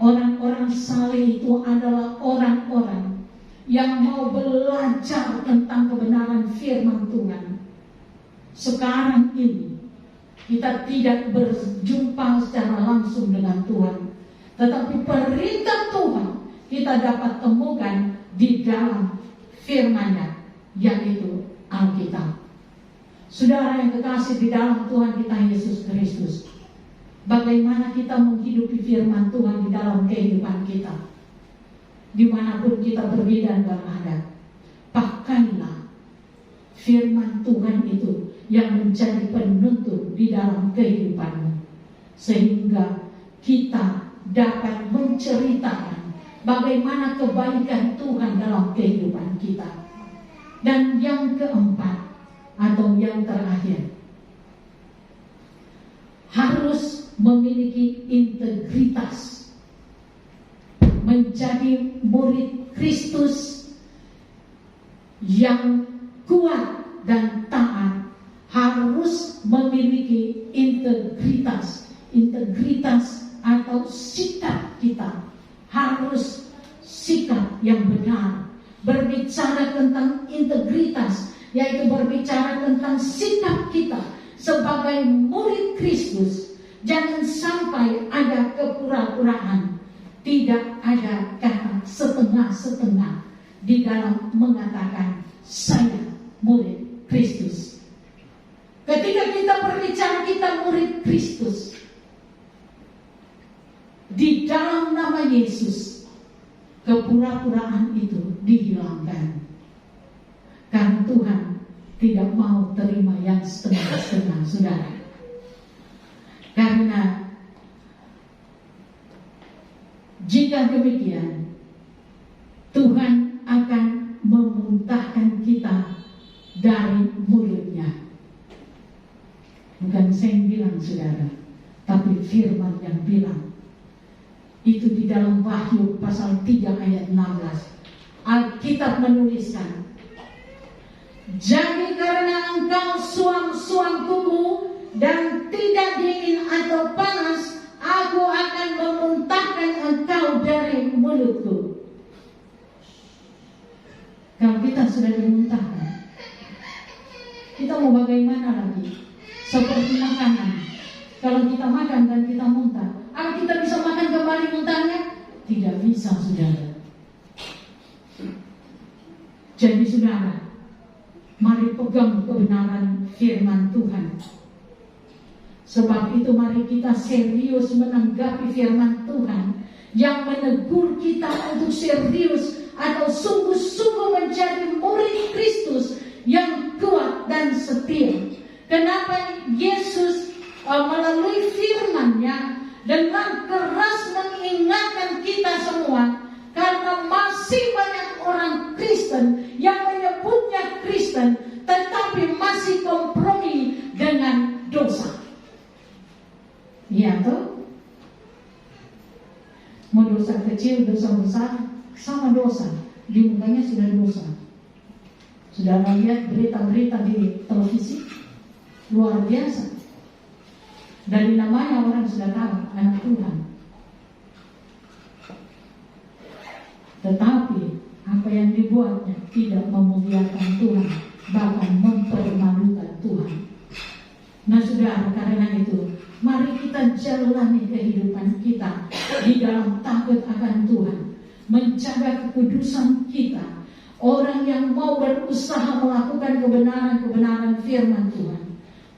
Orang-orang saleh itu adalah orang-orang yang mau belajar tentang kebenaran firman Tuhan. Sekarang ini kita tidak berjumpa secara langsung dengan Tuhan, tetapi perintah Tuhan kita dapat temukan di dalam firman-Nya, yaitu Alkitab. Saudara yang kekasih di dalam Tuhan kita Yesus Kristus, bagaimana kita menghidupi firman Tuhan di dalam kehidupan kita, dimanapun kita pergi dan berada. Pakailah firman Tuhan itu yang menjadi penuntun di dalam kehidupanmu, sehingga kita dapat menceritakan bagaimana kebaikan Tuhan dalam kehidupan kita. Dan yang keempat atau yang terakhir, harus memiliki integritas, menjadi murid Kristus yang kuat dan taat. Harus memiliki integritas atau sikap kita harus sikap yang benar. Berbicara tentang integritas, yaitu berbicara tentang sikap kita sebagai murid Kristus. Jangan sampai ada kepura-puraan, tidak ada kata setengah-setengah di dalam mengatakan saya murid Kristus. Ketika kita berbicara kita murid Kristus, di dalam nama Yesus, kepura-puraan itu dihilangkan. Karena Tuhan tidak mau terima yang setengah-setengah, saudara. Karena jika demikian, Tuhan akan memuntahkan kita dari mulutnya. Bukan saya yang bilang, saudara, tapi firman yang bilang. Itu di dalam Wahyu pasal 3 ayat 16. Alkitab menuliskan, jadi karena engkau suam-suam kuku dan tidak dingin atau panas, aku akan memuntahkan engkau dari mulutku. Kalau kita sudah dimuntahkan, kita mau bagaimana lagi? Seperti makanan. Kalau kita makan dan kita muntah, apa kita bisa makan kembali muntahnya? Tidak bisa. bisa, saudara. Jadi saudara, mari pegang kebenaran firman Tuhan. Sebab itu mari kita serius menanggapi firman Tuhan yang menegur kita untuk serius atau sungguh-sungguh menjadi murid Kristus yang kuat dan setia. Kenapa Yesus melalui firman-Nya dengan keras mengingatkan kita semua? Karena masih banyak orang Kristen yang menyebutnya Kristen tetapi masih kompromi dengan dosa. Iya toh? Mau dosa kecil, dosa besar, sama dosa. Di mukanya sudah dosa. Sudah melihat berita-berita di televisi? Luar biasa. Dari namanya orang sudah tahu anak Tuhan. Tetapi apa yang dibuatnya tidak memuliakan Tuhan, bahkan mempermalukan Tuhan. Nah saudara, karena itu mari kita jalani kehidupan kita di dalam takut akan Tuhan, menjaga kekudusan kita. Orang yang mau berusaha melakukan kebenaran-kebenaran firman Tuhan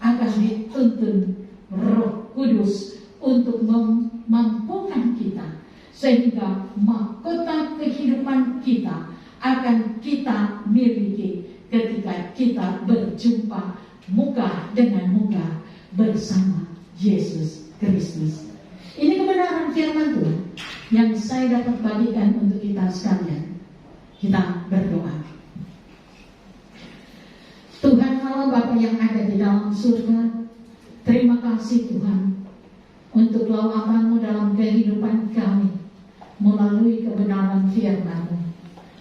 akan dituntun Roh Kudus untuk memampukan kita, sehingga mahkota kehidupan kita akan kita miliki ketika kita berjumpa muka dengan muka bersama Yesus Kristus. Ini kebenaran firman Tuhan yang saya dapat bagikan untuk kita sekalian. Kita berdoa. Tuhan Allah Bapa yang ada di dalam surga, terima kasih Tuhan untuk lawakan-Mu dalam kehidupan kami melalui kebenaran firman-Mu.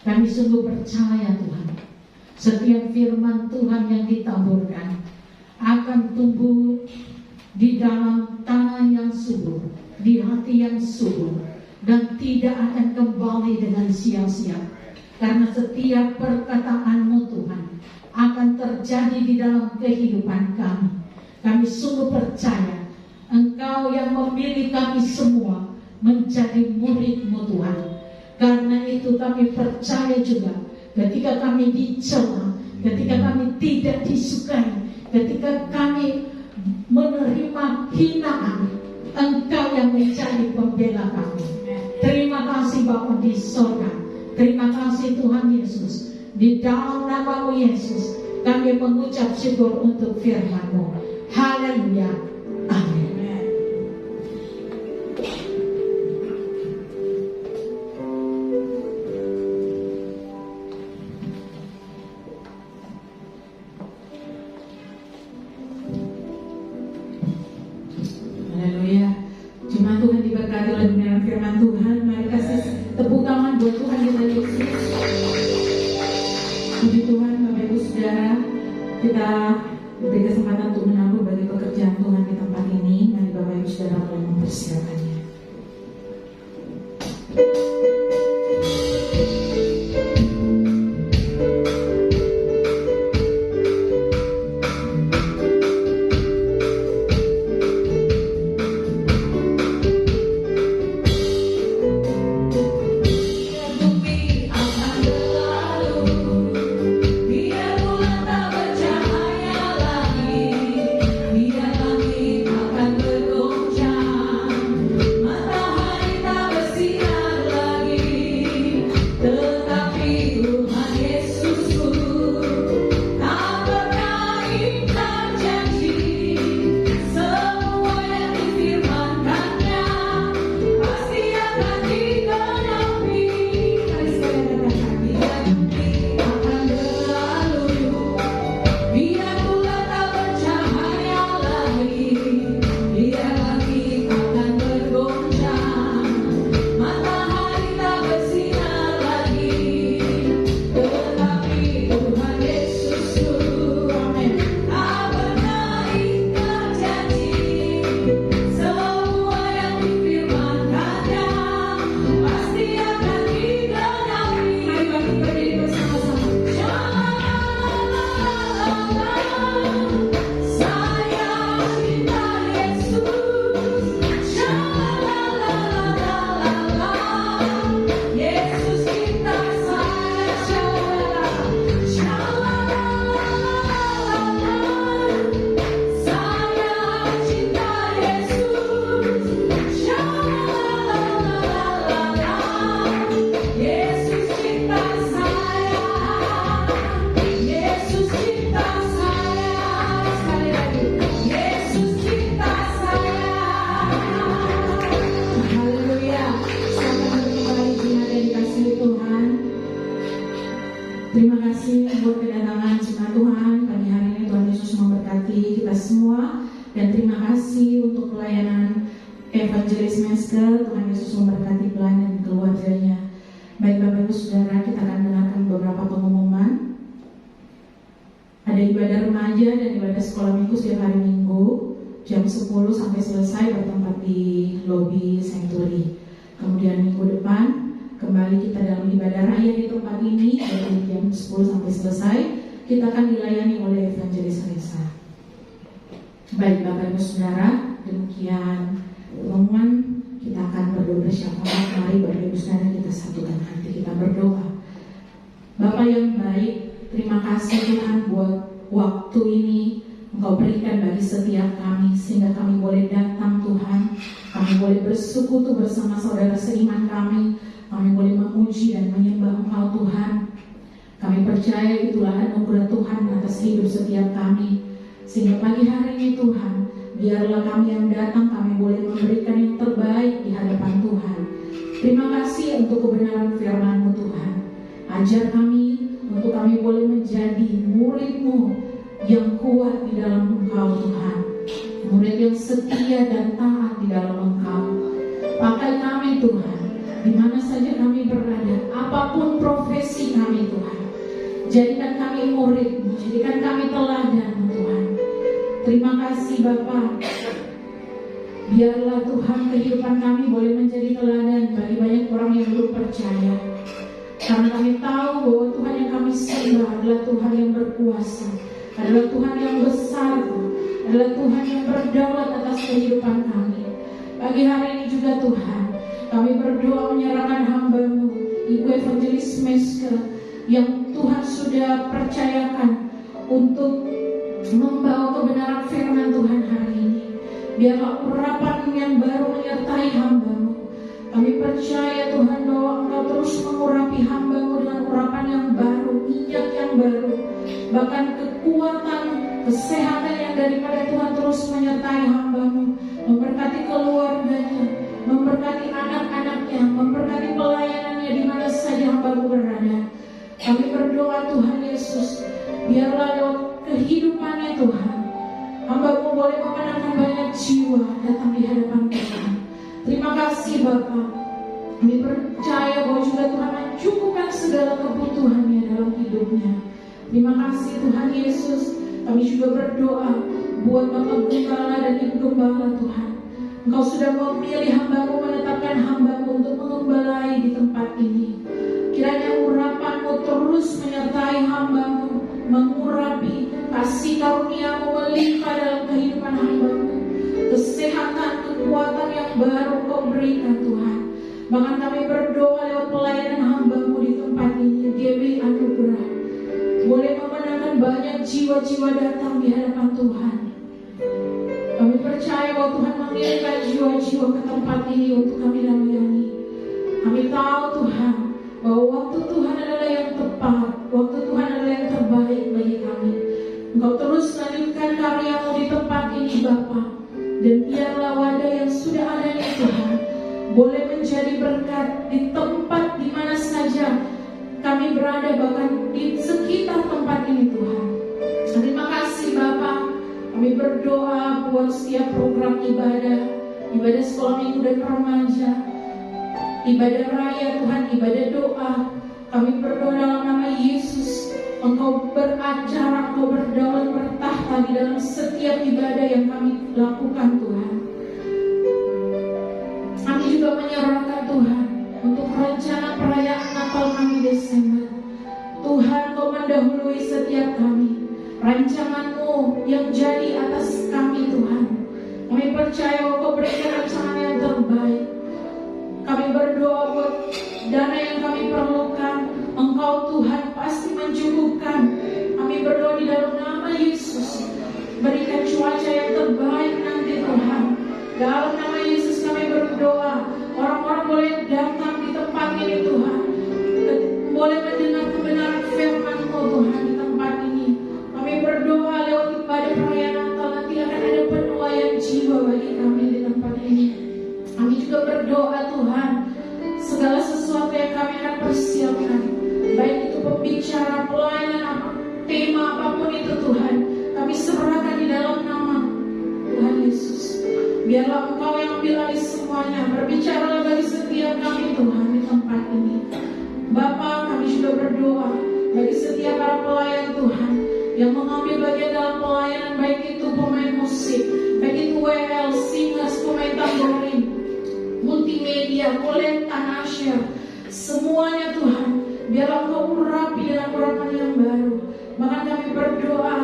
Kami sungguh percaya Tuhan, setiap firman Tuhan yang ditaburkan akan tumbuh di dalam tanah yang subur, di hati yang subur, dan tidak akan kembali dengan sia-sia. Karena setiap perkataan-Mu Tuhan akan terjadi di dalam kehidupan kami. Kami sungguh percaya Engkau yang memilih kami semua menjadi murid-Mu Tuhan. Karena itu kami percaya juga ketika kami dicela, ketika kami tidak disukai, ketika kami menerima hinaan, Engkau yang menjadi pembela kami. Terima kasih Bapa di sorga. Terima kasih Tuhan Yesus. Di dalam nama-Mu Yesus kami mengucap syukur untuk firman-Mu. Haleluya. Amin. Haleluya. Jemaat Tuhan diberkati oleh kebenaran firman Tuhan. Mari kasih tepuk tangan buat Tuhan kita Yesus. Puji Tuhan, Bapak Ibu Saudara, kita beri kesempatan untuk menambah bagi pekerjaan Tuhan di tempat ini. Mari Bapak Ibu Saudara mulai mempersiapkannya. Akan bergoncang, matahari tak bersinar lagi. Mesker. Tuhan Yesus memberkati pelayan dan keluarganya. Baik Bapak Ibu Saudara, kita akan dengarkan beberapa pengumuman. Ada ibadah remaja dan ibadah sekolah minggu setiap hari Minggu jam 10 sampai selesai bertempat di lobi Sanctuary. Kemudian minggu depan kembali kita dalam ibadah raya di tempat ini dari jam 10 sampai selesai. Kita akan dilayani oleh Evangelis Reza. Baik Bapak Ibu Saudara, demikian pengumuman. Kita akan berdoa bersama-sama. Mari Bapak Ibu Saudara kita satukan hati, kita berdoa. Bapak yang baik, terima kasih Tuhan buat waktu ini Engkau berikan bagi setiap kami, sehingga kami boleh datang Tuhan. Kami boleh bersekutu bersama saudara seiman kami. Kami boleh memuji dan menyembah Engkau Tuhan. Kami percaya itulah anugerah Tuhan atas hidup setiap kami. Sehingga pagi hari ini Tuhan, biarlah kami yang datang, kami boleh memberikan yang terbaik di hadapan Tuhan. Terima kasih untuk kebenaran firman-Mu Tuhan. Ajar kami untuk kami boleh menjadi murid-Mu yang kuat di dalam Engkau Tuhan. Murid yang setia dan taat di dalam Engkau. Pakai kami Tuhan, di mana saja kami berada, apapun profesi kami Tuhan. Jadikan kami murid-Mu, jadikan kami teladan Tuhan. Terima kasih Bapa. Biarlah Tuhan kehidupan kami boleh menjadi teladan bagi banyak orang yang belum percaya. Karena kami tahu bahwa Tuhan yang kami sembah adalah Tuhan yang berkuasa, adalah Tuhan yang besar, adalah Tuhan yang berdaulat atas kehidupan kami. Pagi hari ini juga Tuhan, kami berdoa menyerahkan hamba-Mu, Ibu Evangelis Mesker, yang Tuhan sudah percayakan untuk membawa kebenaran firman Tuhan hari ini. Biarlah urapan yang baru menyertai hamba-Mu. Kami percaya Tuhan bahwa Engkau terus mengurapi hamba-Mu dengan urapan yang baru, minyak yang baru. Bahkan kekuatan, kesehatan yang daripada Tuhan terus menyertai hamba-Mu. Memberkati keluarganya, memberkati anak-anaknya, memberkati pelayanannya di mana saja hamba-Mu berada. Kami berdoa Tuhan Yesus, biarlah lewat kehidupannya Tuhan, hamba-Mu boleh memenangkan banyak jiwa datang di hadapan Tuhan. Terima kasih Bapa. Kami percaya bahwa juga Tuhan mencukupkan segala kebutuhannya dalam hidupnya. Terima kasih Tuhan Yesus. Kami juga berdoa buat Bapak Gembala dan Ibu Gembala Tuhan. Engkau sudah memilih hamba-Mu, menetapkan hamba-Mu untuk mengembalai di tempat ini. Kiranya urapan-Mu terus menyertai hamba-Mu, mengurapi, kasih karunia-Mu melimpah dalam kehidupan hamba-Mu. Kesehatan, kekuatan yang baru Kau berikan Tuhan. Bahkan kami berdoa lewat pelayanan hamba-Mu di tempat ini, GB Anugerah, boleh memenangkan banyak jiwa-jiwa datang di hadapan Tuhan. Kami percaya bahwa Tuhan mengirimkan jiwa-jiwa ke tempat ini untuk kami layani. Kami tahu Tuhan bahwa waktu Tuhan adalah yang tepat, waktu Tuhan adalah yang terbaik bagi kami. Engkau terus lanjutkan karya-Mu di tempat ini Bapa. Dan biarlah wadah yang sudah ada ini Tuhan boleh menjadi berkat di tempat di mana saja kami berada, bahkan di sekitar tempat ini Tuhan. Terima kasih Bapa. Kami berdoa buat setiap program ibadah, ibadah sekolah minggu dan remaja, ibadah raya Tuhan, ibadah doa. Kami berdoa dalam nama Yesus, Engkau beracara, Engkau berdaulat, bertahta di dalam setiap ibadah yang kami lakukan Tuhan. Kami juga menyerahkan Tuhan untuk rencana perayaan Natal kami Desember. Tuhan, Kau mendahului setiap kami. Rancangan-Mu yang jadi atas kami Tuhan. Kami percaya bahwa Kau berikan rancangan yang terbaik. Kami berdoa buat dana yang kami perlukan, Engkau Tuhan pasti mencukupkan. Kami berdoa di dalam nama Yesus, berikan cuaca yang terbaik nanti Tuhan. Dalam nama Yesus kami berdoa, orang-orang boleh datang di tempat ini Tuhan, boleh mendengar kebenaran firman-Mu Tuhan di tempat ini. Kami berdoa lewat ibadah perayaan Natal nanti akan ada penuaian jiwa bagi kami di tempat ini. Kami juga berdoa Tuhan, segala sesuatu yang kami akan persiapkan, baik itu pembicara, pelayanan, tema apapun itu Tuhan, kami serahkan di dalam nama Tuhan Yesus. Biarlah Engkau yang ambil alih semua semuanya. Berbicaralah bagi setiap kami Tuhan di tempat ini. Bapa, kami sudah berdoa bagi setiap para pelayan Tuhan yang mengambil bagian dalam pelayanan, baik itu pemain musik, baik itu WL, singers, pemain tamborin, multimedia, kolekta, nasyar, semuanya Tuhan, biarlah Engkau urapi dengan urapan yang baru. Bahkan kami berdoa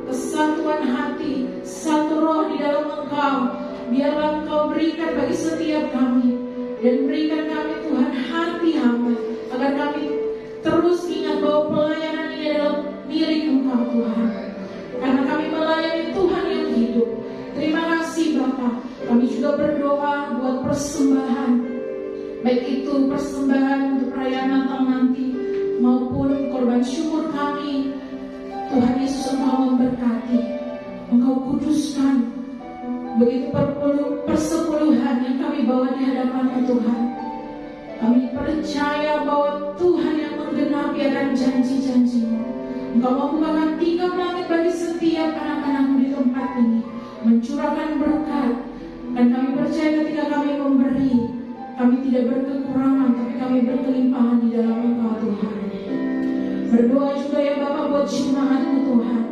kesatuan hati, satu roh di dalam Engkau, biarlah Engkau berikan bagi setiap kami, dan berikan kami Tuhan hati hamba, agar kami terus ingat bahwa pelayanan ini adalah milik Engkau Tuhan, karena kami melayani Tuhan yang hidup. Terima kasih Bapa. Kami juga berdoa buat persembahan, baik itu persembahan untuk perayaan Natal nanti maupun korban syukur kami. Tuhan Yesus, Engkau memberkati, Engkau kuduskan begitu persepuluhan yang kami bawa di hadapan Tuhan. Kami percaya bahwa Tuhan yang menggenapi akan janji-janji-Mu. Engkau membukakan tingkap langit bagi setiap anak-anak-Mu di tempat ini, mencurahkan berkat. Dan kami percaya ketika kami memberi, kami tidak berkekurangan, tapi kami berkelimpahan di dalam Engkau Tuhan. Berdoa juga ya Bapak buat jemaat-Mu Tuhan,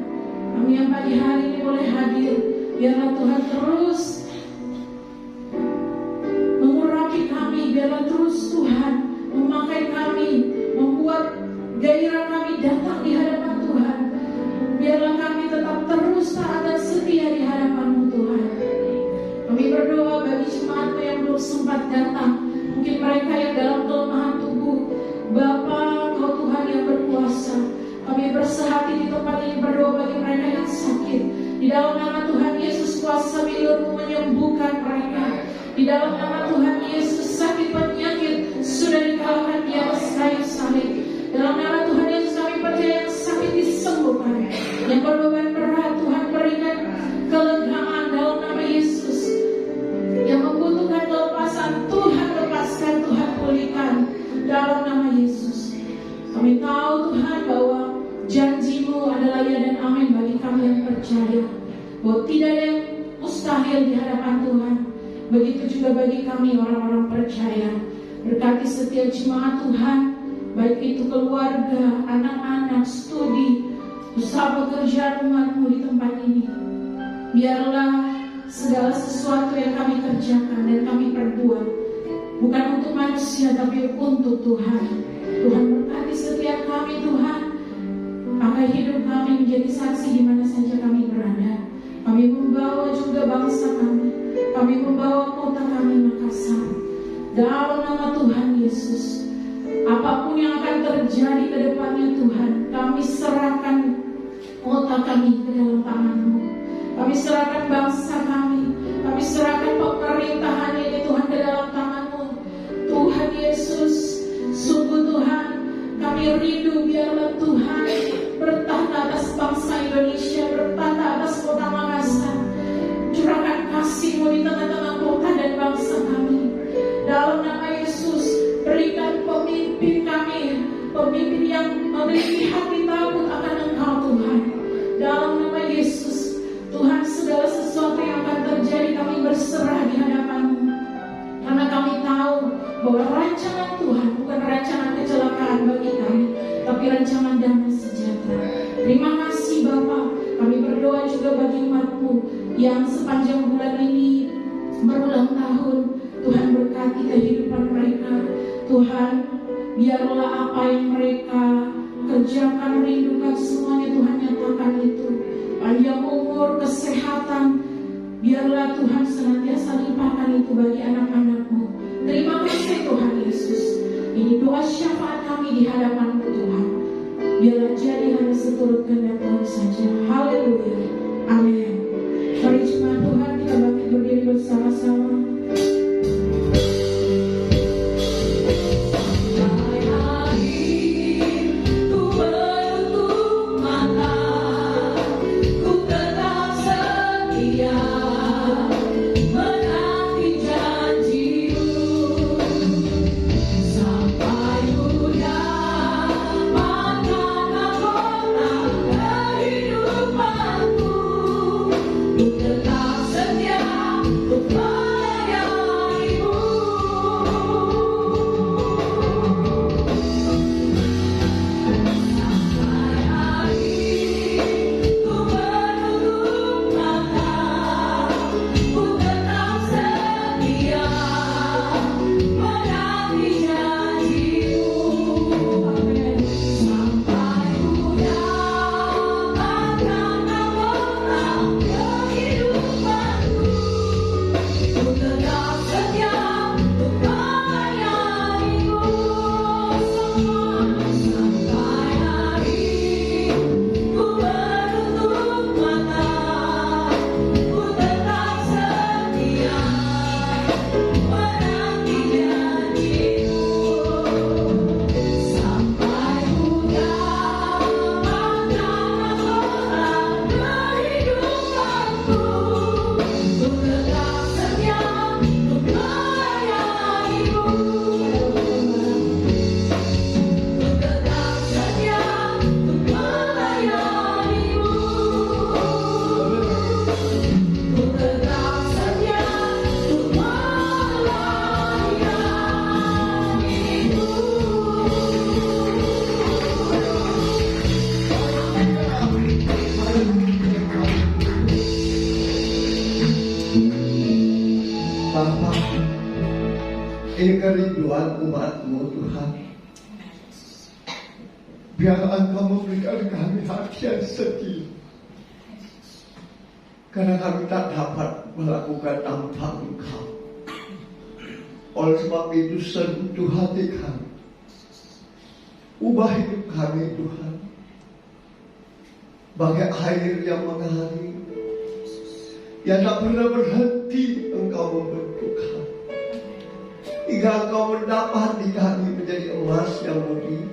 kami yang pagi hari ini boleh hadir, biarlah Tuhan terus mengurapi kami, biarlah terus Tuhan memakai kami, membuat gairah kami datang di hadapan Tuhan. Biarlah kami tetap terus taat dan setia di hadapan-Mu Tuhan. Kami berdoa bagi jemaat-Mu yang belum sempat datang, mungkin mereka yang dalam kelemahan tubuh. Bapa, Engkau Tuhan yang berkuasa. Kami bersehati di tempat ini berdoa bagi mereka yang sakit. Di dalam nama Tuhan Yesus, kuasa milik-Mu menyembuhkan mereka. Di dalam nama Tuhan Yesus, sakit penyakit sudah dikalahkan di atas kayu salib. Dalam nama Tuhan Yesus, kami percaya yang sakit disembuhkan, yang berbeban berat Tuhan berikan kelegaan dalam nama Yesus. Yang membutuhkan kelepasan Tuhan lepaskan, Tuhan pulihkan dalam nama Yesus. Kami tahu Tuhan bahwa janji-Mu adalah ya dan amin bagi kami yang percaya, bahwa tidak ada yang mustahil di hadapan Tuhan. Begitu juga bagi kami orang-orang percaya. Berkati setiap jemaat Tuhan, baik itu keluarga, anak-anak, studi, usaha pekerjaan umat-Mu di tempat ini. Biarlah segala sesuatu yang kami kerjakan dan kami perbuat bukan untuk manusia tapi untuk Tuhan. Tuhan berkati setiap kami Tuhan, pakai hidup kami menjadi saksi di mana saja kami berada. Kami membawa juga bangsa kami membawa kota kami Makassar. Dalam nama Tuhan Yesus, apapun yang akan terjadi ke depannya Tuhan, kami serahkan kota kami ke dalam tangan-Mu. Kami serahkan bangsa kami serahkan pemerintahan ini Tuhan ke dalam tangan-Mu. Tuhan Yesus, sungguh Tuhan, kami rindu biarlah Tuhan bertahta atas bangsa Indonesia, bertahta atas kota Makassar. Curahkan kasih-Mu di tengah-tengah kota dan bangsa kami. Dalam nama Yesus, berikan pemimpin kami, pemimpin yang memiliki hati takut akan Engkau Tuhan. Dalam nama Yesus, Tuhan, segala sesuatu yang akan terjadi kami berserah di hadapan-Mu. Karena kami tahu bahwa rancangan Tuhan bukan rancangan kecelakaan bagi kami, tapi rancangan damai sejahtera. Terima kasih Bapa. Kami berdoa juga bagi umat-Mu yang sepanjang bulan ini berulang tahun. Tuhan berkati kehidupan mereka. Tuhan, biarlah apa yang mereka kerjakan, rindukan, semuanya Tuhan nyatakan itu. Panjang umur, kesehatan, biarlah Tuhan senantiasa limpahkan itu bagi anak-anak-Mu. Terima kasih Tuhan Yesus. Ini doa syafaat kami di hadapan-Mu Tuhan. Biarlah jadi hanya seturut kehendak Tuhan saja. Haleluya. Amin. Mari jemaat Tuhan, kita bangkit berdiri bersama-sama. Sampai dunia makan kota kerinduan umat-Mu Tuhan. Biar Engkau memberikan kami hati yang setia, karena kami tak dapat melakukan tanpa Engkau. Oleh sebab itu sentuh hati kami, ubah hidup kami Tuhan, bagai air yang mengalir, yang tak pernah berhenti Engkau membentuk kami, hingga Engkau mendapati kami menjadi emas yang murni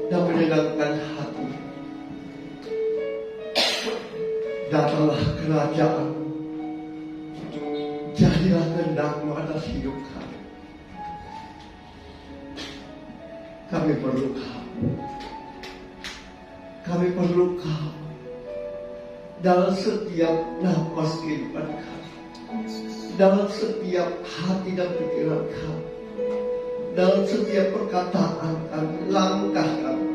dan menyenangkan hati. Datanglah kerajaan-Mu, jadilah kehendak-Mu atas hidup kami. Kami perlu Kamu. Kami perlu Kamu dalam setiap nafas kehidupan kami, dalam setiap hati dan pikiran kami, dalam setiap perkataan kami, langkah kami,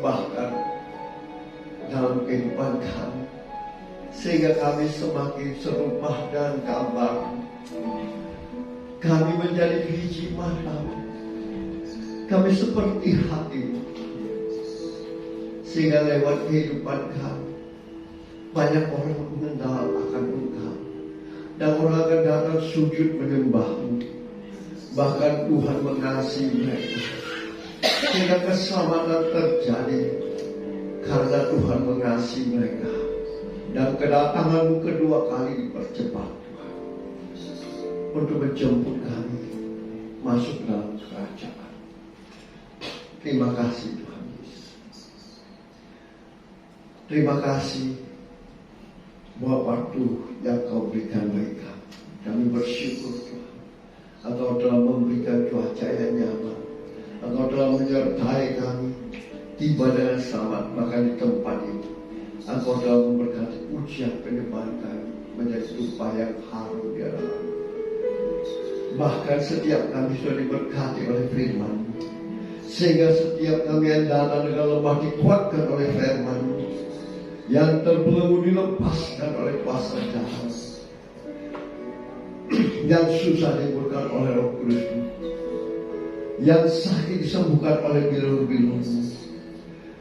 bahkan dalam kehidupan kami, sehingga kami semakin serupa dan gambar. Kami menjadi biji mata-Mu, kami seperti hati-Mu, sehingga lewat kehidupan kami banyak orang mengenal akan Engkau, dan orang akan datang sujud menyembah-Mu. Bahkan Tuhan mengasihi mereka, sehingga keselamatan terjadi karena Tuhan mengasihi mereka, dan kedatangan-Mu kedua kali dipercepat Tuhan, untuk menjemput kami masuk dalam kerajaan. Terima kasih Tuhan Yesus. Terima kasih buat waktu yang Kau berikan bagi kami. Kami bersyukur Tuhan, Engkau telah memberikan cuaca yang nyaman, Engkau telah menyertai kami tiba dengan selamat. Bahkan di tempat ini Engkau telah memberkati ujian penyembahan kami menjadi tumpah yang harum di hadapan. Bahkan setiap kami sudah diberkati oleh firman-Mu, sehingga setiap kami yang datang dengan lemah dikuatkan oleh firman-Mu, yang terbelenggu dilepaskan oleh kuasa jahat, yang susah disembuhkan oleh Roh Kudus-Mu, yang sakit disembuhkan oleh bilur-bilur-Mu.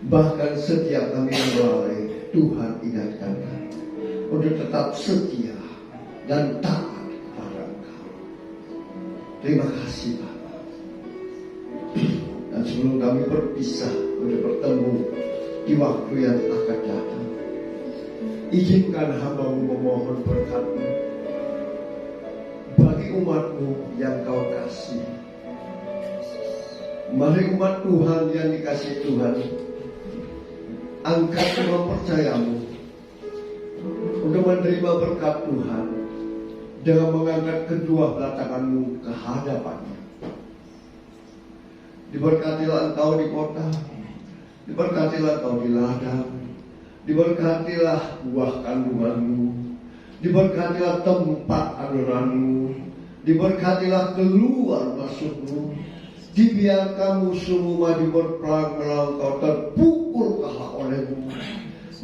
Bahkan setiap kami yang melalui, Tuhan ingatkan kami untuk tetap setia dan taat kepada Engkau. Terima kasih Bapa. Dan sebelum kami berpisah untuk bertemu di waktu yang akan datang, izinkan hamba-Mu memohon berkat-Mu bagi umat-Mu yang Kau kasih. Mari umat Tuhan yang dikasihi Tuhan, angkat semua percaya-Mu untuk menerima berkat Tuhan dengan mengangkat kedua belah tangan-Mu ke hadapan-Nya. Diberkatilah Engkau di kota, diberkatilah Engkau di ladang, diberkatilah buah kandungan-Mu, diberkatilah tempat adoran-Mu, diberkatilah keluar masuk-Mu. Dibiarkan musuh-Mu maju berperang melawan Engkau, terpukul kalah oleh-Mu.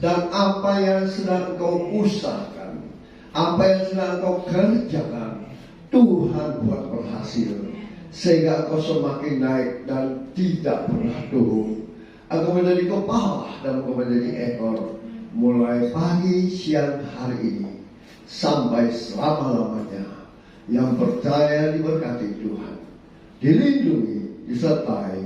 Dan apa yang sedang Engkau usahakan, apa yang sedang Engkau kerjakan, Tuhan buat berhasil, sehingga Engkau semakin naik dan tidak pernah turun. Engkau menjadi kepala dan Engkau menjadi ekor, mulai pagi siang hari ini sampai selama-lamanya. Yang percaya diberkati Tuhan, dilindungi, disertai,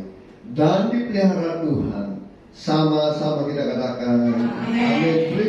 dan dipelihara Tuhan. Sama-sama kita katakan amin. Beri